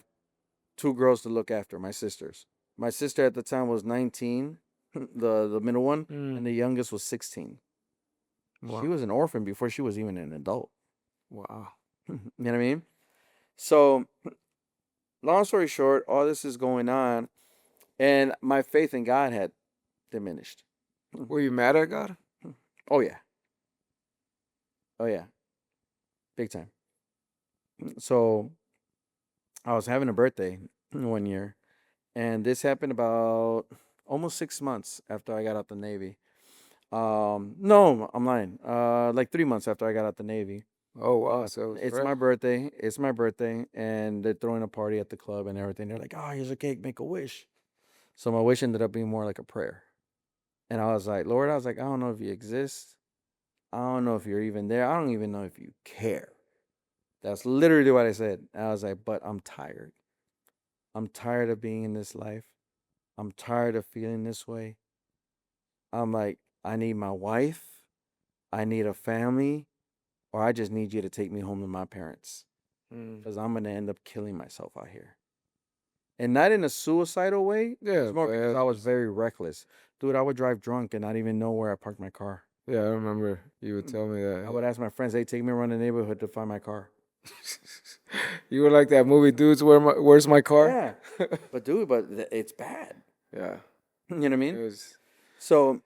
two girls to look after, my sisters. My sister at the time was 19, the middle one, Mm. and the youngest was 16. She Wow. was an orphan before she was even an adult. Wow. You know what I mean? So, long story short, all this is going on, and my faith in God had diminished. Were you mad at God? Oh, yeah. Oh, yeah. Big time. So, I was having a birthday one year, and this happened about almost 6 months after I got out the Navy. No, I'm lying. Like 3 months after I got out the Navy. Oh wow. So it was It's fresh. my birthday. It's my birthday, and they're throwing a party at the club and everything. They're like, "Oh, here's a cake. Make a wish." So my wish ended up being more like a prayer, and I was like, "Lord," I was like, "I don't know if you exist. I don't know if you're even there. I don't even know if you care." That's literally what I said. And I was like, "But I'm tired. I'm tired of being in this life. I'm tired of feeling this way. I'm like, I need my wife. I need a family, or I just need you to take me home to my parents Mm. because I'm going to end up killing myself out here." And not in a suicidal way. Yeah, It's more but because I was very reckless. Dude, I would drive drunk and not even know where I parked my car. yeah, I remember you would tell me I that. would ask my friends, hey, take me around the neighborhood to find my car. You were like that movie, dudes. Where's my car? Yeah. But dude, it's bad. Yeah, You know what I it mean? was. So,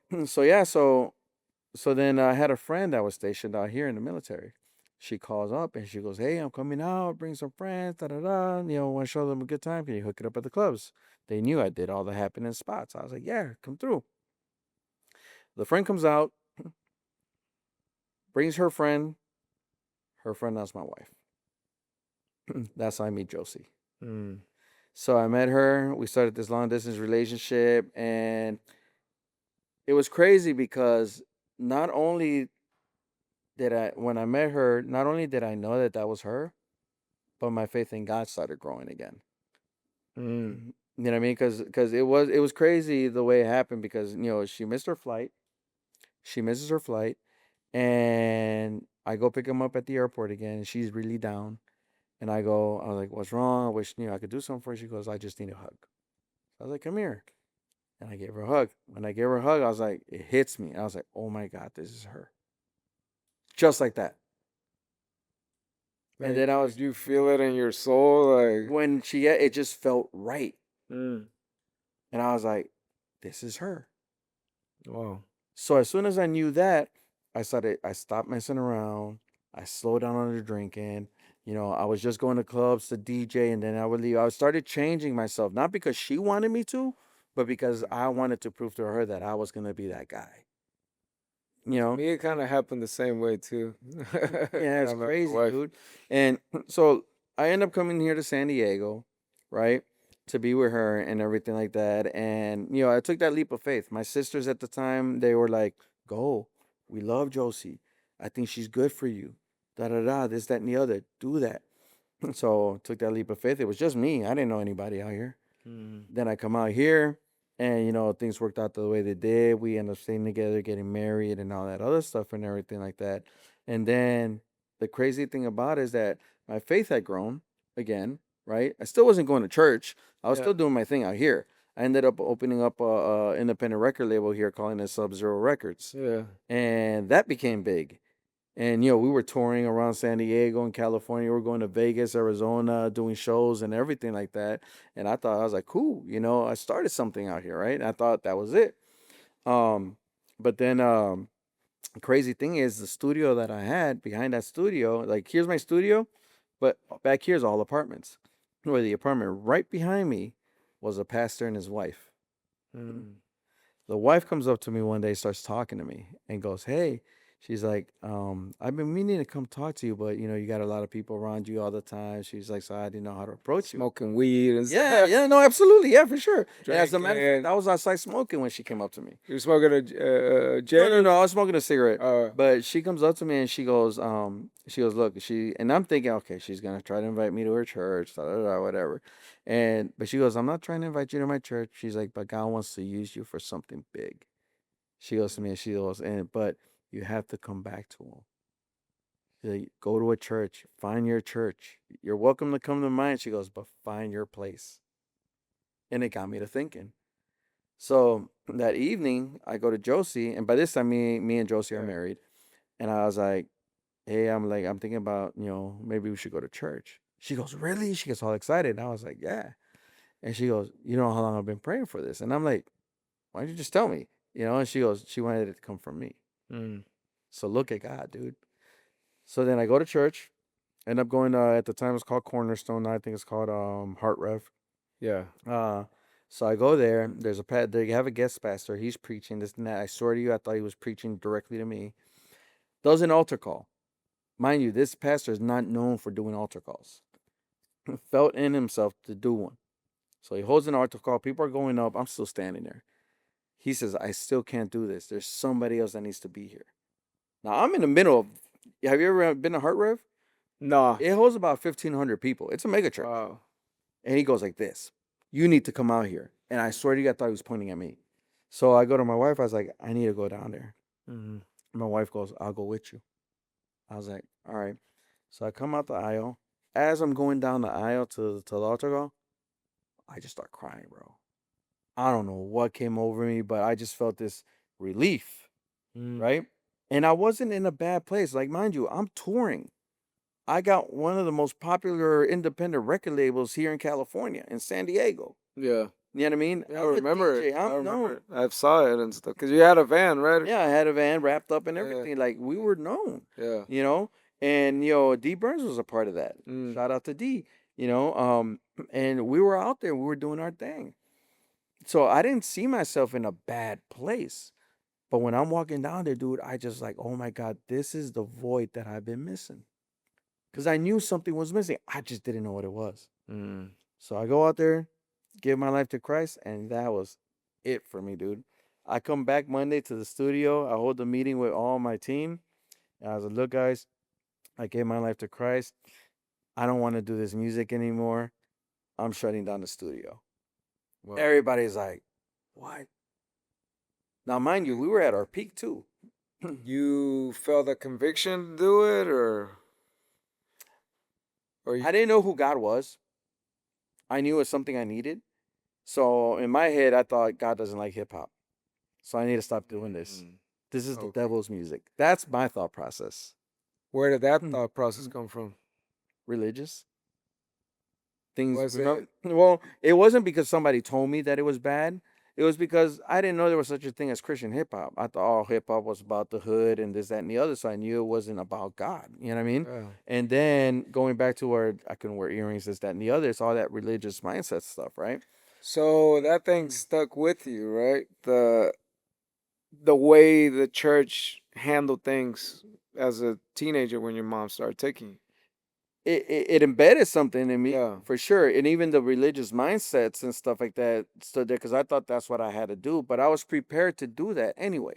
so then I had a friend that was stationed out here in the military. She calls up and she goes, "Hey, I'm coming out. Bring some friends. Da da da. You know, want to show them a good time. Can you hook it up at the clubs?" They knew I did all the happening spots. I was like, "Yeah, come through." The friend comes out, brings her friend. Her friend that's my wife. That's how I meet Josie. Mm. So I met her. We started this long distance relationship, and it was crazy because not only when I met her, not only did I know that that was her, but my faith in God started growing again. Mm. You know what I mean? Because it was crazy the way it happened because she missed her flight. She misses her flight, and I go pick him up at the airport again, and she's really down. And I was like, "What's wrong? I wish I could do something for you." She goes, "I just need a hug." I was like, "Come here." And I gave her a hug. When I gave her a hug, I was like, it hits me. I was like, "Oh my God, this is her." Just like that. And then Did you feel it in your soul, like? when it just felt right. Mm. And I was like, this is her. Wow. So as soon as I knew that, I stopped messing around. I slowed down on the drinking. I was just going to clubs to DJ, and then I would leave. I started changing myself, not because she wanted me to, but because I wanted to prove to her that I was going to be that guy. Me, it kind of happened the same way too. Yeah, When it's I met my crazy, wife. dude. And so I end up coming here to San Diego, right? to be with her and everything like that. And I took that leap of faith. My sisters at the time, they were like, "Go, we love Josie. I think she's good for you. Da da da. This, that, and the other. Do that." So took that leap of faith. It was just me. I didn't know anybody out here. Mm. Then I come out here, and things worked out the way they did. We end up staying together, getting married, and all that other stuff and everything like that. And then the crazy thing about it is that my faith had grown again. Right? I still wasn't going to church. I was Yeah. still doing my thing out here. I ended up opening up a independent record label here, calling it Sub Zero Records, Yeah. and that became big. And we were touring around San Diego and California. We were going to Vegas, Arizona, doing shows and everything like that. And I was like, cool, I started something out here, right? And I thought that was it. But then the crazy thing is the studio that I had behind that studio, like here's my studio, but back here's all apartments. Where the apartment right behind me was a pastor and his wife. Mm. The wife comes up to me one day, starts talking to me, and goes, "Hey," she's like, "I've been meaning to come talk to you, but you got a lot of people around you all the time." She's like, "So I didn't know how to approach you." Smoking weed and Yeah, stuff. yeah, no, absolutely, yeah, for sure. And as a matter of fact, Drinking. I was outside smoking when she came up to me. You smoking a No, J? no, no, I was smoking a cigarette. Uh, But she comes up to me and she goes, look, and I'm thinking, okay, she's gonna try to invite me to her church, da, da, da, whatever. But she goes, I'm not trying to invite you to my church. She's like, but God wants to use you for something big. She goes to me and she goes, but you have to come back to him. Like, go to a church, find your church. You're welcome to come to mine. She goes, but find your place. And it got me to thinking. So that evening, I go to Josie, and by this time, me and Josie are yeah. married. And I was like, "Hey, I'm thinking about, maybe we should go to church." She goes, "Really?" She gets all excited. And I was like, "Yeah." And she goes, "You know how long I've been praying for this?" And I'm like, "Why don't you just tell me?" And she goes, "She wanted it to come from me." Mm. So look at God, dude. So then I go to church. End up going. At the time, it was called Cornerstone. Now I think it's called Heart Rev. Yeah. Uh, so I go there. They have a guest pastor. He's preaching this and that. I swear to you, I thought he was preaching directly to me. Does an altar call. Mind you, this pastor is not known for doing altar calls. Felt in himself to do one. So he holds an altar call. People are going up. I'm still standing there. He says, I still can't do this. There's somebody else that needs to be here. Now I'm in the middle of. Have you ever been to Heart Rev? No. It holds about 1,500 people. It's a mega church. Wow. And he goes like this. You need to come out here. And I swear to you, I thought he was pointing at me. So I go to my wife. I was like, I need to go down there. Mm-hmm. My wife goes, I'll go with you. I was like, all right. So I come out the aisle. As I'm going down the aisle to the altar call, I just start crying, bro. I don't know what came over me, but I just felt this relief, Mm. right? And I wasn't in a bad place. Like, mind you, I'm touring. I got one of the most popular independent record labels here in California, in San Diego. Yeah. You know what I mean? Yeah, I I'm a remember DJ. it. I I'm known. remember it. I saw it and stuff. Because you had a van, right? Yeah, I had a van wrapped up and Yeah. everything. Like, we were known, Yeah. And, D Burns was a part of that. Mm. Shout out to D, and we were out there. We were doing our thing. So I didn't see myself in a bad place. But when I'm walking down there, dude, I just like, oh my God, this is the void that I've been missing. Because I knew something was missing. I just didn't know what it was. Mm. So I go out there, give my life to Christ, and that was it for me, dude. I come back Monday to the studio. I hold a meeting with all my team. And I was like, look, guys, I gave my life to Christ. I don't want to do this music anymore. I'm shutting down the studio. Well, Everybody's like, what? Now, mind you, we were at our peak too. you felt a conviction to do it, or you? I didn't know who God was. I knew it was something I needed. So in my head, I thought God doesn't like hip hop. So I need to stop doing this. Mm. This is the Okay. devil's music. That's my thought process. Where did that Hmm. thought process come from? Religious things. Was it? Well, it wasn't because somebody told me that it was bad. It was because I didn't know there was such a thing as Christian hip hop. I thought all hip hop was about the hood and this, that, and the other. So I knew it wasn't about God. You know what I mean? Yeah. And then going back to where I couldn't wear earrings, this, that, and the other. It's all that religious mindset stuff, right? So that thing stuck with you, right? The way the church handled things as a teenager when your mom started taking you. it embedded something in me Yeah. for sure. And even the religious mindsets and stuff like that stood there because I thought that's what I had to do. But I was prepared to do that anyway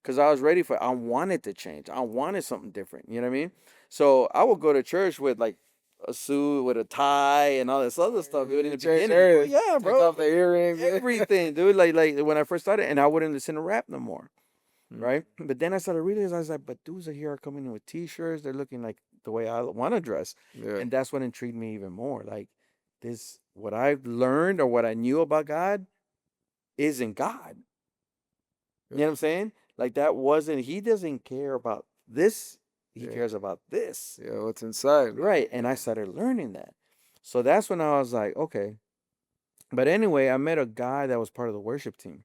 because I was ready for it. I wanted to change. I wanted something different. You know what I mean? So I would go to church with like a suit with a tie and all this other stuff, dude. In the Change beginning, oh, everything. yeah, Take bro, off the earrings. everything, dude. Like when I first started, and I wouldn't listen to rap no more, Mm. right? But then I started realizing I was like, but dudes are here are coming in with t-shirts. They're looking like the way I want to dress, Yeah. and that's what intrigued me even more. Like this, what I've learned or what I knew about God isn't God. You know what I'm saying? Like that wasn't. He doesn't care about this. He Yeah. cares about this. Yeah. What's inside? Right. And I started learning that. So that's when I was like, okay. But anyway, I met a guy that was part of the worship team.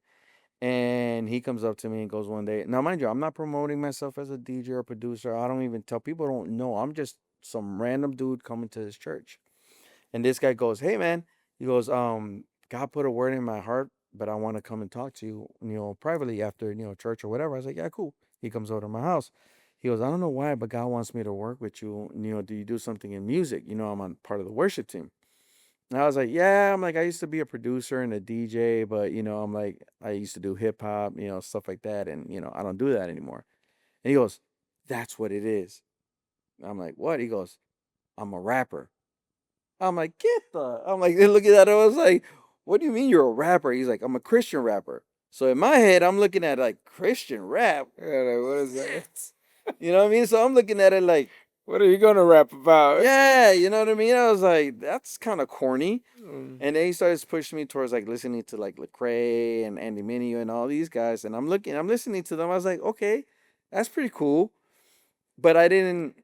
And he comes up to me and goes one day. Now, mind you, I'm not promoting myself as a DJ or producer. I don't even tell people don't know. I'm just some random dude coming to his church. And this guy goes, "Hey man," he goes, God put a word in my heart, but I want to come and talk to you, privately after, church or whatever. I was like, yeah, cool. He comes over to my house. He goes, I don't know why, but God wants me to work with you. Do you do something in music? I'm on part of the worship team. And I was like, yeah, I'm like, I used to be a producer and a DJ, but, I'm like, I used to do hip hop, stuff like that. And, I don't do that anymore. And he goes, that's what it is. I'm like, what? He goes, I'm a rapper. I'm like, looking at it, I was like, what do you mean you're a rapper? He's like, I'm a Christian rapper. So in my head, I'm looking at like Christian rap. Yeah, like, what is that? You know what I mean? So I'm looking at it like, What are you gonna rap about? yeah, you know what I mean? I was like, that's kind of corny. Mm. And then he starts pushing me towards like listening to like Lecrae and Andy Mineo and all these guys. And I'm listening to them. I was like, okay, that's pretty cool. But I didn't,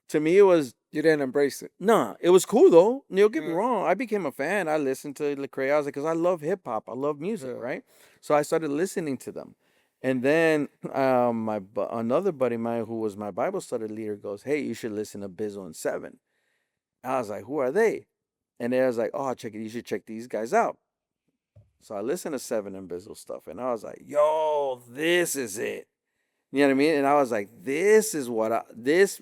to me, it was, You didn't embrace it. nah, it was cool though. Don't get me Yeah. wrong. I became a fan. I listened to Lecrae. I was like, because I love hip hop. I love music, Yeah. right? So I started listening to them. And then another buddy of mine who was my Bible study leader goes, hey, you should listen to Bizzle and Seven. I was like, who are they? And then I was like, oh, check it. You should check these guys out. So I listened to Seven and Bizzle stuff. And I was like, yo, this is it. You know what I mean? And I was like, this is this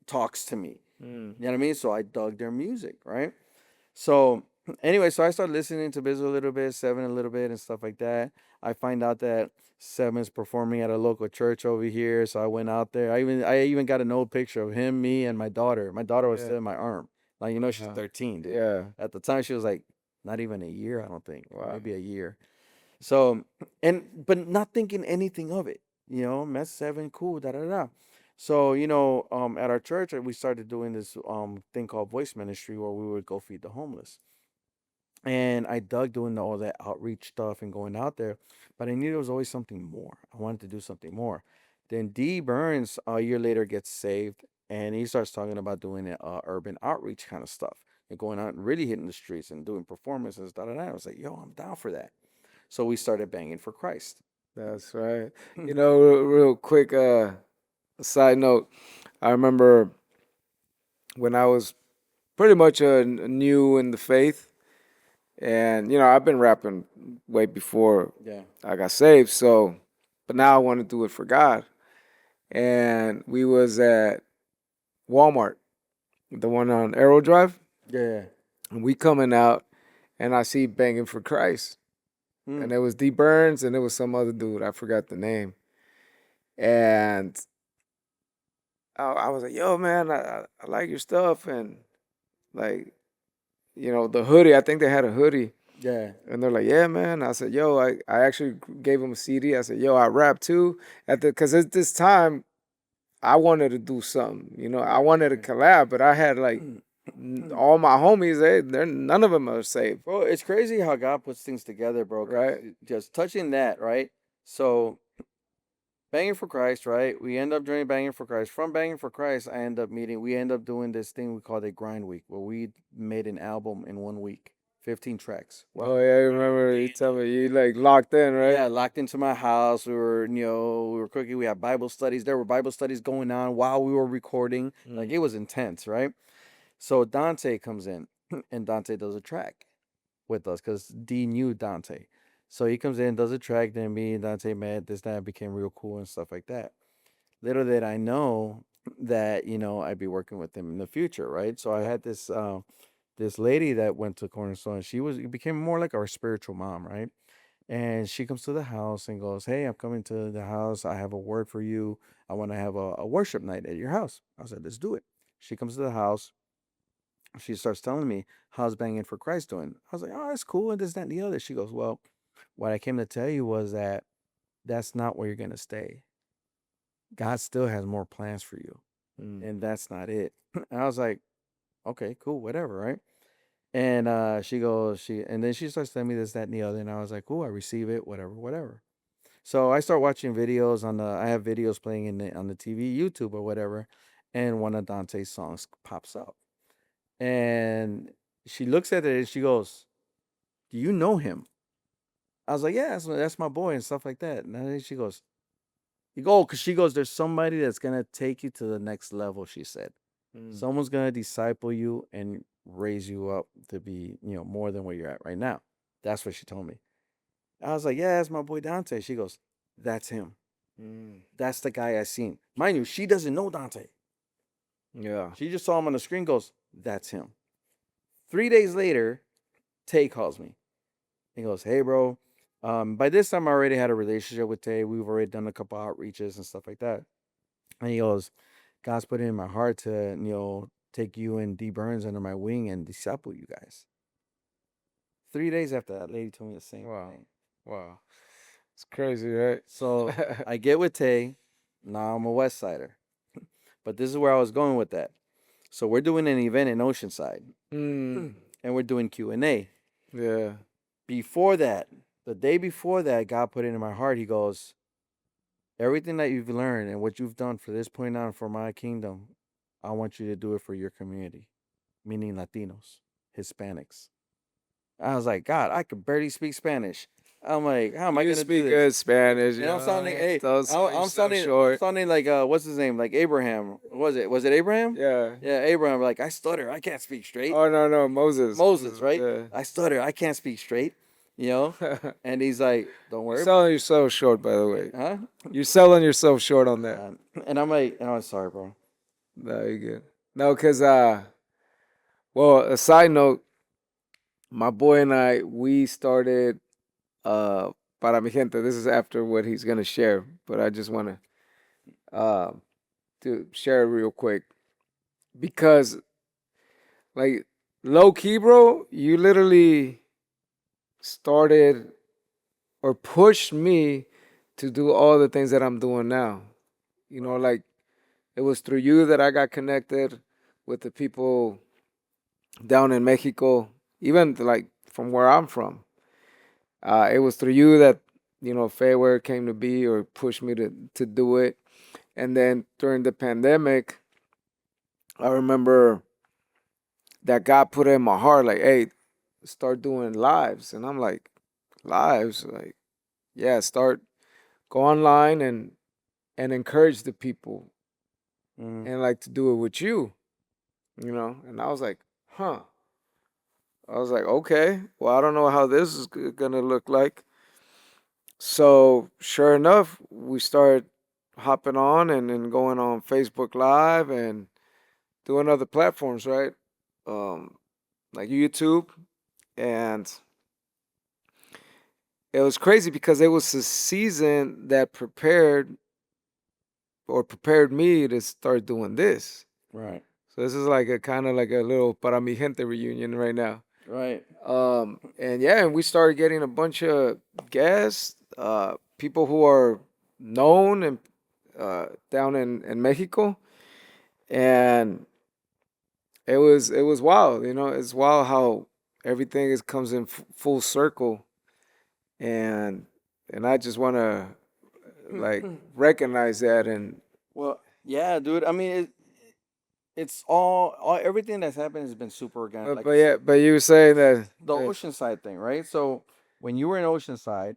talks to me. Mm. You know what I mean? So I dug their music, right? So anyway, so I started listening to Bizzle a little bit, Seven a little bit, and stuff like that. I find out that Seven's performing at a local church over here, so I went out there. I even got an old picture of him, me, and my daughter. My daughter was Yeah. still in my arm. Like she's Wow. 13, dude. Yeah. At the time, she was like not even a year, I don't think. Wow. Maybe a year. So but not thinking anything of it. Met Seven, cool, da da da. So, at our church, we started doing this thing called voice ministry where we would go feed the homeless. And I dug doing all that outreach stuff and going out there, but I knew there was always something more. I wanted to do something more. Then D Burns a year later gets saved, and he starts talking about doing urban outreach kind of stuff and going out and really hitting the streets and doing performances. Da da da. I was like, yo, I'm down for that. So we started banging for Christ. That's right. Real quick, side note. I remember when I was pretty much new in the faith, and I've been rapping way before Yeah. I got saved. So, but now I want to do it for God. And we was at Walmart, the one on Arrow Drive, Yeah. and we coming out, and I see Banging for Christ, and it was D Burns, and it was some other dude, I forgot the name, and I was like, yo, man, I like your stuff, and like, the hoodie, I think they had a hoodie. Yeah. And they're like, yeah, man. I said, yo, I actually gave him a CD. I said, yo, I rap too. Because at this time, I wanted to do something. I wanted to collab, but I had like all my homies, none of them are saved. Bro, it's crazy how God puts things together, bro. 'cause Right. Just touching that, right? So, Banging for Christ, right? We end up joining Banging for Christ. From Banging for Christ, we end up doing this thing we called a grind week, where we made an album in 1 week, 15 tracks. Oh, yeah, I remember you tell me you like locked in, right? Yeah, locked into my house. We were cooking. We had Bible studies. There were Bible studies going on while we were recording. Like, it was intense, right? So Dante comes in, and Dante does a track with us because D knew Dante. So he comes in, does a track. Then me and Dante met. That became real cool and stuff like that. Little did I know, that I'd be working with him in the future, right? So I had this lady that went to Cornerstone. She became more like our spiritual mom, right? And she comes to the house and goes, "Hey, I'm coming to the house. I have a word for you. I want to have a worship night at your house." I said, "Let's do it." She comes to the house. She starts telling me, "How's Banging for Christ doing?" I was like, "Oh, it's cool, and this, that, and the other." She goes, "Well, what I came to tell you was that that's not where you're going to stay. God still has more plans for you, Mm. and that's not it." And I was like, "Okay, cool, whatever, right?" And and then she starts telling me this, that, and the other, and I was like, "Cool, I receive it, whatever, whatever." So I start watching videos I have videos playing on the TV, YouTube or whatever, and one of Dante's songs pops up, and she looks at it and she goes, "Do you know him?" I was like, "Yeah, that's my boy," and stuff like that. And then she goes, "You go," because she goes, "There's somebody that's gonna take you to the next level." She said, Mm. "Someone's gonna disciple you and raise you up to be, more than where you're at right now." That's what she told me. I was like, "Yeah, that's my boy Dante." She goes, "That's him. Mm. That's the guy I seen." Mind you, she doesn't know Dante. Yeah. She just saw him on the screen. Goes, "That's him." 3 days later, Tay calls me. He goes, "Hey, bro." By this time, I already had a relationship with Tay. We've already done a couple outreaches and stuff like that. And he goes, "God's put it in my heart to, take you and D Burns under my wing and disciple you guys." 3 days after that lady told me the same Wow. thing. Wow. It's crazy, right? So I get with Tay. Now I'm a West Sider. But this is where I was going with that. So we're doing an event in Oceanside, Mm. and we're doing Q&A. Yeah. Before that, the day before that, God put it in my heart. He goes, "Everything that you've learned and what you've done for this point on for my kingdom, I want you to do it for your community," meaning Latinos, Hispanics. I was like, "God, I could barely speak Spanish." I'm like, "How am I You gonna do speak this?" good Spanish, And I'm sounding, hey, Don't sell I'm yourself sounding, short. like, what's his name? Like Abraham. Was it? Was it Abraham? Yeah. Yeah, Abraham. Like, I stutter. I can't speak straight. Oh no, no, Moses. Moses, right? Yeah. I stutter. I can't speak straight. You know. And he's like, "Don't You're worry about selling yourself short, by the way. it, huh?" You're selling yourself short on that. And I'm like, "Oh, sorry, bro." No, you good. No, cause well, a side note, my boy and I, we started para mi gente. This is after what he's gonna share, but I just wanna uh to share it real quick because like low key, bro, you literally started or pushed me to do all the things that I'm doing now. You know, like it was through you that I got connected with the people down in Mexico, even like from where I'm from. It was through you that Fairware came to be or pushed me to do it. And then during the pandemic, I remember that God put it in my heart, like, "Hey, start doing lives." And I'm like, "Lives?" Like, yeah, start go online and encourage the people Mm. and like to do it with you. And I was like, huh. I was like, okay, well, I don't know how this is gonna look like. So sure enough, we started hopping on and then going on Facebook Live and doing other platforms, right? Um, like YouTube. And it was crazy because it was a season that prepared me to start doing this. Right. So this is like a kind of like a little para mi gente reunion right now. Right. And yeah, and we started getting a bunch of guests, people who are known and down in Mexico, and it was wild. It's wild how everything comes in full circle, and I just want to like recognize that. And Well, yeah, dude. I mean, it's all everything that's happened has been super organic. but Like but you yeah, said, but you were saying that the Oceanside thing, right? So when you were in Oceanside,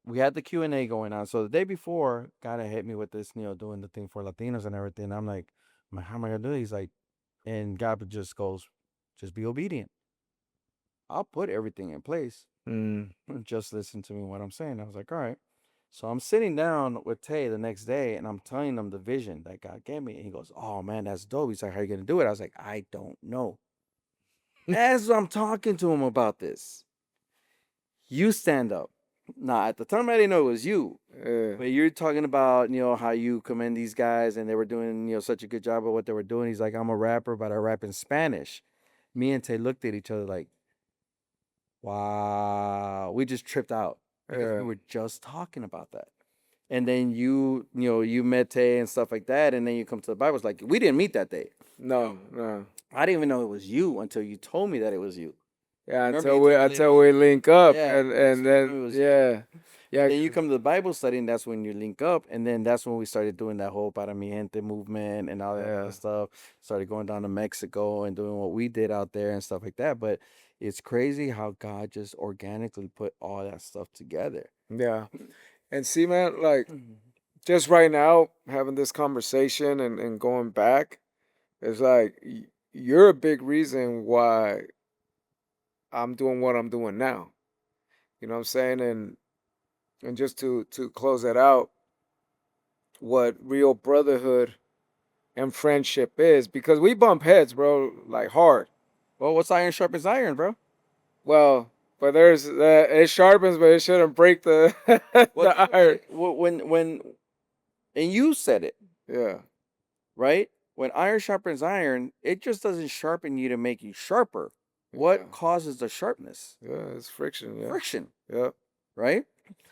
we had the Q&A going on. So the day before, God had hit me with this, doing the thing for Latinos and everything. I'm like, how am I gonna do it? He's like, and God just goes, "Just be obedient. I'll put everything in place. mm, Just listen to me what I'm saying." I was like, "All right." So I'm sitting down with Tay the next day, and I'm telling him the vision that God gave me. And he goes, "Oh man, that's dope." He's like, "How are you gonna do it?" I was like, "I don't know." As I'm talking to him about this, you stand up. Now at the time I didn't know it was you, Yeah. but you're talking about how you commend these guys and they were doing such a good job of what they were doing. He's like, "I'm a rapper, but I rap in Spanish." Me and Tay looked at each other like, wow, we just tripped out because we Yeah. were just talking about that. And then you met Tay and stuff like that, and then you come to the Bible. It's like we didn't meet that day. No, no. I didn't even know it was you until you told me that it was you. Yeah, Remember, you told me later until on. we link up, Yeah, and then it was you. yeah, yeah, Then you come to the Bible study, and that's when you link up, and then that's when we started doing that whole Para Mi Gente movement and all that yeah, other stuff. Started going down to Mexico and doing what we did out there and stuff like that. But it's crazy how God just organically put all that stuff together. yeah. And see, man, like just right now having this conversation and going back, it's like you're a big reason why I'm doing what I'm doing now. You know what I'm saying? And just to close that out, what real brotherhood and friendship is, because we bump heads, bro, like hard. Well, what's iron sharpens iron, bro? Well, but there's it sharpens, but it shouldn't break the Well, the iron. when and you said it, Yeah, right? When iron sharpens iron, it just doesn't sharpen you to make you sharper. yeah, What causes the sharpness? yeah. It's friction. Yeah, Friction, yeah, right?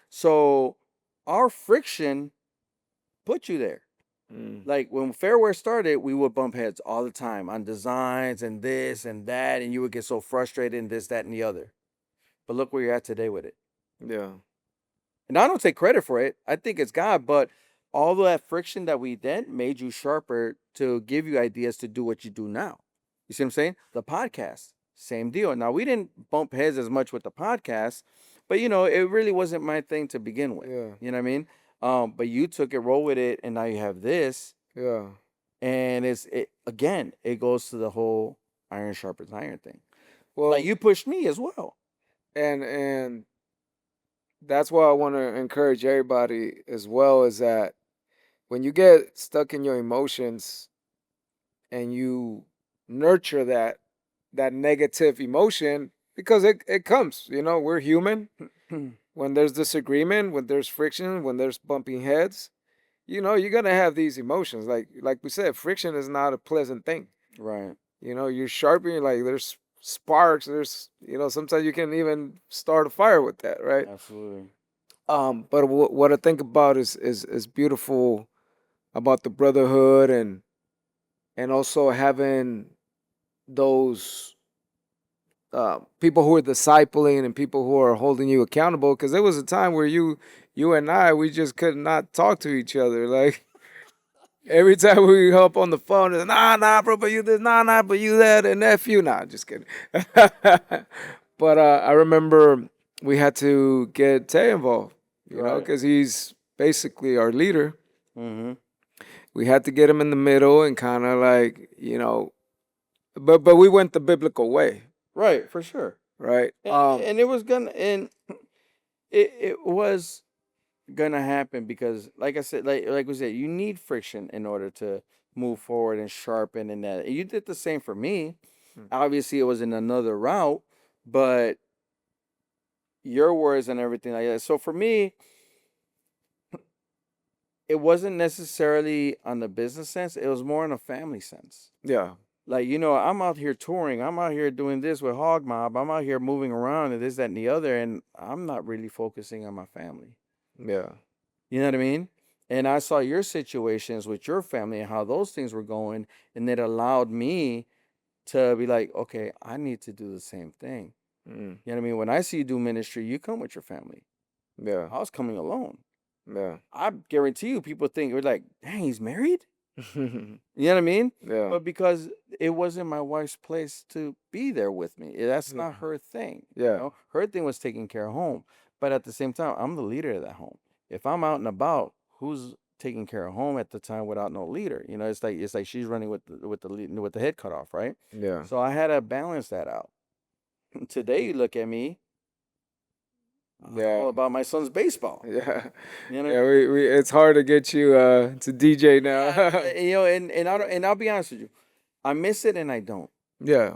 So our friction put you there. mm, Like when Fairwear started, we would bump heads all the time on designs and this and that, and you would get so frustrated and this, that, and the other. But look where you're at today with it. yeah, And I don't take credit for it. I think it's God, but all that friction that we then made you sharper to give you ideas to do what you do now. You see what I'm saying? The podcast, same deal. Now we didn't bump heads as much with the podcast, but it really wasn't my thing to begin with. yeah, You know what I mean? But you took it, roll with it, and now you have this. yeah. And it goes to the whole iron sharpens iron thing. Well, Like you pushed me as well. and that's why I want to encourage everybody as well, is that when you get stuck in your emotions and you nurture that negative emotion, because it comes, we're human. When there's disagreement, when there's friction, when there's bumping heads, you're gonna have these emotions. Like we said, friction is not a pleasant thing. Right. You're sharpening, like there's sparks, there's sometimes you can even start a fire with that, right? Absolutely. But what I think about is beautiful about the brotherhood, and also having those people who are discipling and people who are holding you accountable. Because there was a time where you and I, we just could not talk to each other. Like every time we hop on the phone, it's nah, bro, but you this, nah, but you that, and nephew, nah, just kidding. But I remember we had to get Tay involved, Right. because he's basically our leader. Mm-hmm. We had to get him in the middle and kind of like, but we went the biblical way, Right, for sure. right? And it was gonna happen because, like I said, like we said, you need friction in order to move forward and sharpen and that. And you did the same for me. Obviously, it was in another route, but your words and everything like that. So for me, it wasn't necessarily on the business sense. It was more in a family sense. Yeah, Like, I'm out here touring. I'm out here doing this with Hog Mob. I'm out here moving around and this, that, and the other. And I'm not really focusing on my family. yeah, You know what I mean? And I saw your situations with your family and how those things were going. And it allowed me to be like, okay, I need to do the same thing. mm, You know what I mean? When I see you do ministry, you come with your family. yeah, I was coming alone. yeah, I guarantee you, people think we're like, dang, he's married? You know what I mean? yeah, But because it wasn't my wife's place to be there with me. That's not her thing. yeah, Her thing was taking care of home. But at the same time, I'm the leader of that home. If I'm out and about, who's taking care of home at the time without no leader? It's like she's running with the head cut off, right? yeah, So I had to balance that out. Today, you look at me, Yeah. all about my son's baseball. Yeah. You know, Yeah, we it's hard to get you to DJ now. and I'll be honest with you, I miss it and I don't. Yeah.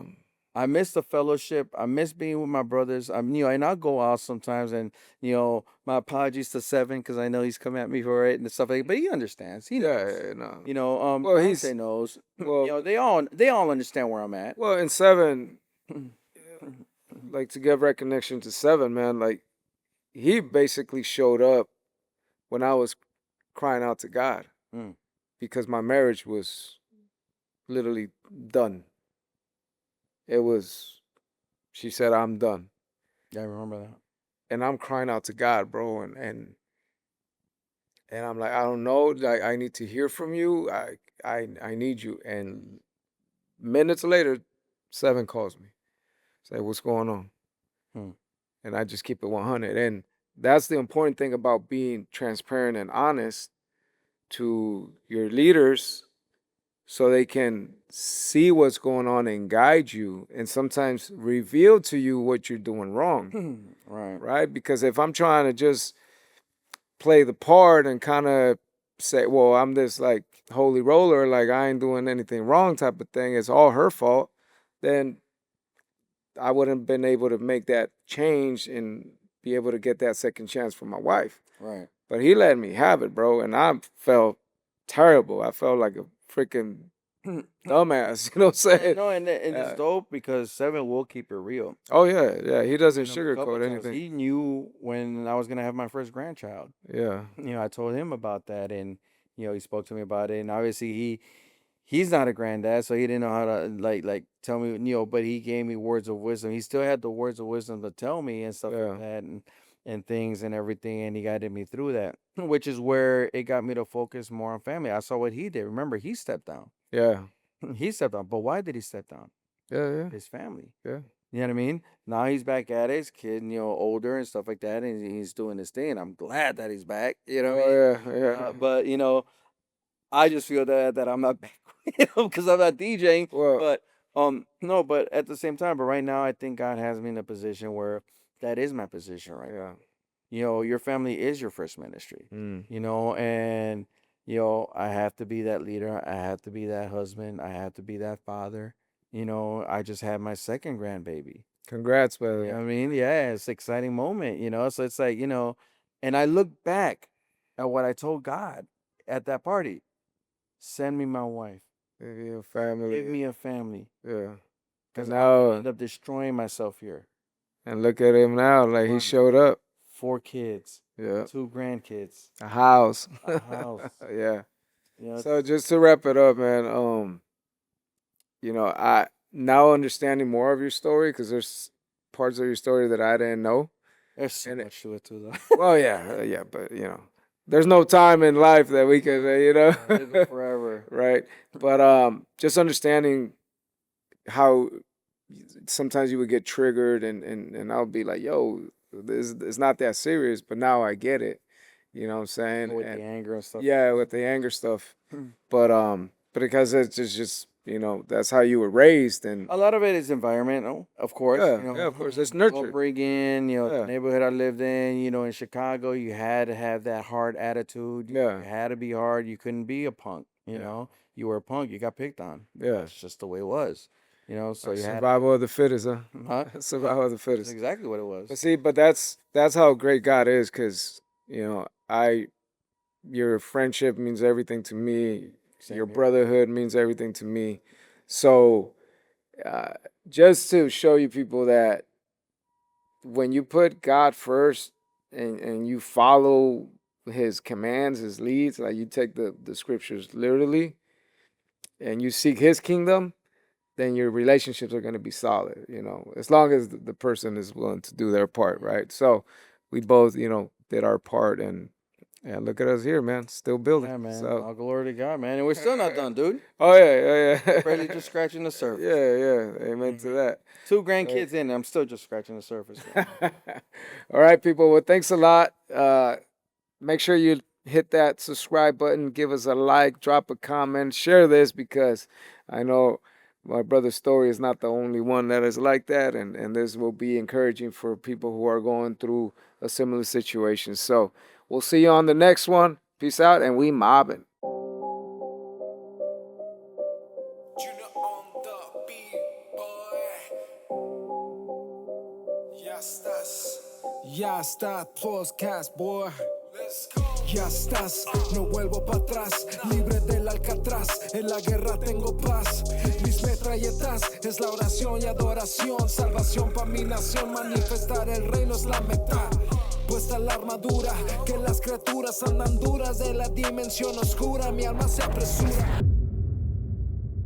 I miss the fellowship. I miss being with my brothers. And I'll go out sometimes, and my apologies to Seven because I know he's coming at me for it and stuff like. But he understands. He knows. Yeah, no. Well, Dante knows. well, They all understand where I'm at. well, in Seven, like to give recognition to Seven, man, like he basically showed up when I was crying out to God Mm. because my marriage was literally done. It was, she said, I'm done. Yeah, I remember that. And I'm crying out to God, bro. And I'm like, I don't know. Like, I need to hear from you. I need you. And minutes later, Seven calls me. Say, what's going on? Hmm. And I just keep it 100. And that's the important thing about being transparent and honest to your leaders so they can see what's going on and guide you and sometimes reveal to you what you're doing wrong. Right. Right? Because if I'm trying to just play the part and kind of say, well, I'm this like holy roller, like I ain't doing anything wrong type of thing, it's all her fault, then I wouldn't have been able to make that change and be able to get that second chance for my wife. Right. But he let me have it, bro, and I felt terrible. I felt like a freaking dumbass. You know what I'm saying? No, and it's dope because Seven will keep it real. Oh yeah, yeah. He doesn't A couple sugarcoat times, anything. he knew when I was gonna have my first grandchild. Yeah, I told him about that, and he spoke to me about it, and obviously he's not a granddad, so he didn't know how to like tell me, but he gave me words of wisdom. He still had the words of wisdom to tell me and stuff Yeah. like that, and things and everything, and he guided me through that, which is where it got me to focus more on family. I saw what he did. Remember, he stepped down. yeah, He stepped down, but why did he step down? yeah, yeah, His family. yeah. You know what I mean? Now he's back at it. His kid, older and stuff like that, and he's doing his thing. And I'm glad that he's back. You know what I mean? Oh yeah, yeah. But I just feel that I'm not back with him because I'm not DJing. Well, But no, but at the same time, but right now I think God has me in a position where that is my position right now. yeah. Your family is your first ministry. Mm. And I have to be that leader. I have to be that husband. I have to be that father. I just had my second grandbaby. Congrats, You brother. know what I mean? Yeah, it's an exciting moment, So it's like, and I look back at what I told God at that party. Send me my wife. Give you a family. Give me a family. Yeah. Because And I now, end up destroying myself here. and look at him now, like he showed up. 4 kids. Yeah. 2 grandkids. A house. A house. Yeah. It's- So just to wrap it up, man, I now understanding more of your story because there's parts of your story that I didn't know. There's so And much to it too, though. Well, yeah, but there's no time in life that we can, Live forever. right? But just understanding how sometimes you would get triggered, and I'll be like, yo, this it's not that serious, but now I get it. You know what I'm saying? With the anger and stuff. Yeah, with the anger stuff. But because it's just that's how you were raised, and A lot of it is environmental, of course. yeah, of course, it's nurtured. Upbringing, Yeah. the neighborhood I lived in Chicago, you had to have that hard attitude. Yeah. You had to be hard. You couldn't be a punk, You were a punk, you got picked on. Yeah. That's just the way it was. So you had Survival of the fittest, huh? Huh? Survival of the That's fittest. exactly what it was. But see, that's how great God is, because your friendship means everything to me. Same Your here. brotherhood means everything to me. So, just to show you people that when you put God first and you follow His commands, His leads, like you take the scriptures literally, and you seek His kingdom, then your relationships are going to be solid, as long as the person is willing to do their part, right? So we both, did our part, and look at us here, man, still building. Yeah, man. So, All glory to God, man. And we're still not done, dude. oh yeah. Barely just scratching the surface. Yeah. Amen to that. 2 grandkids in, I'm still just scratching the surface. All right, people. Well, thanks a lot. Make sure you hit that subscribe button, give us a like, drop a comment, share this, because I know my brother's story is not the only one that is like that, and this will be encouraging for people who are going through a similar situation. So we'll see you on the next one. Peace out, and we mobbing. Ya está, podcast, boy. Ya estás, no vuelvo para atrás, libre del Alcatraz, en la guerra tengo paz. Mis metralletas es la oración y adoración, salvación para mi nación, manifestar el reino es la meta. Puesta la armadura, que las criaturas andan duras de la dimensión oscura, mi alma se apresura.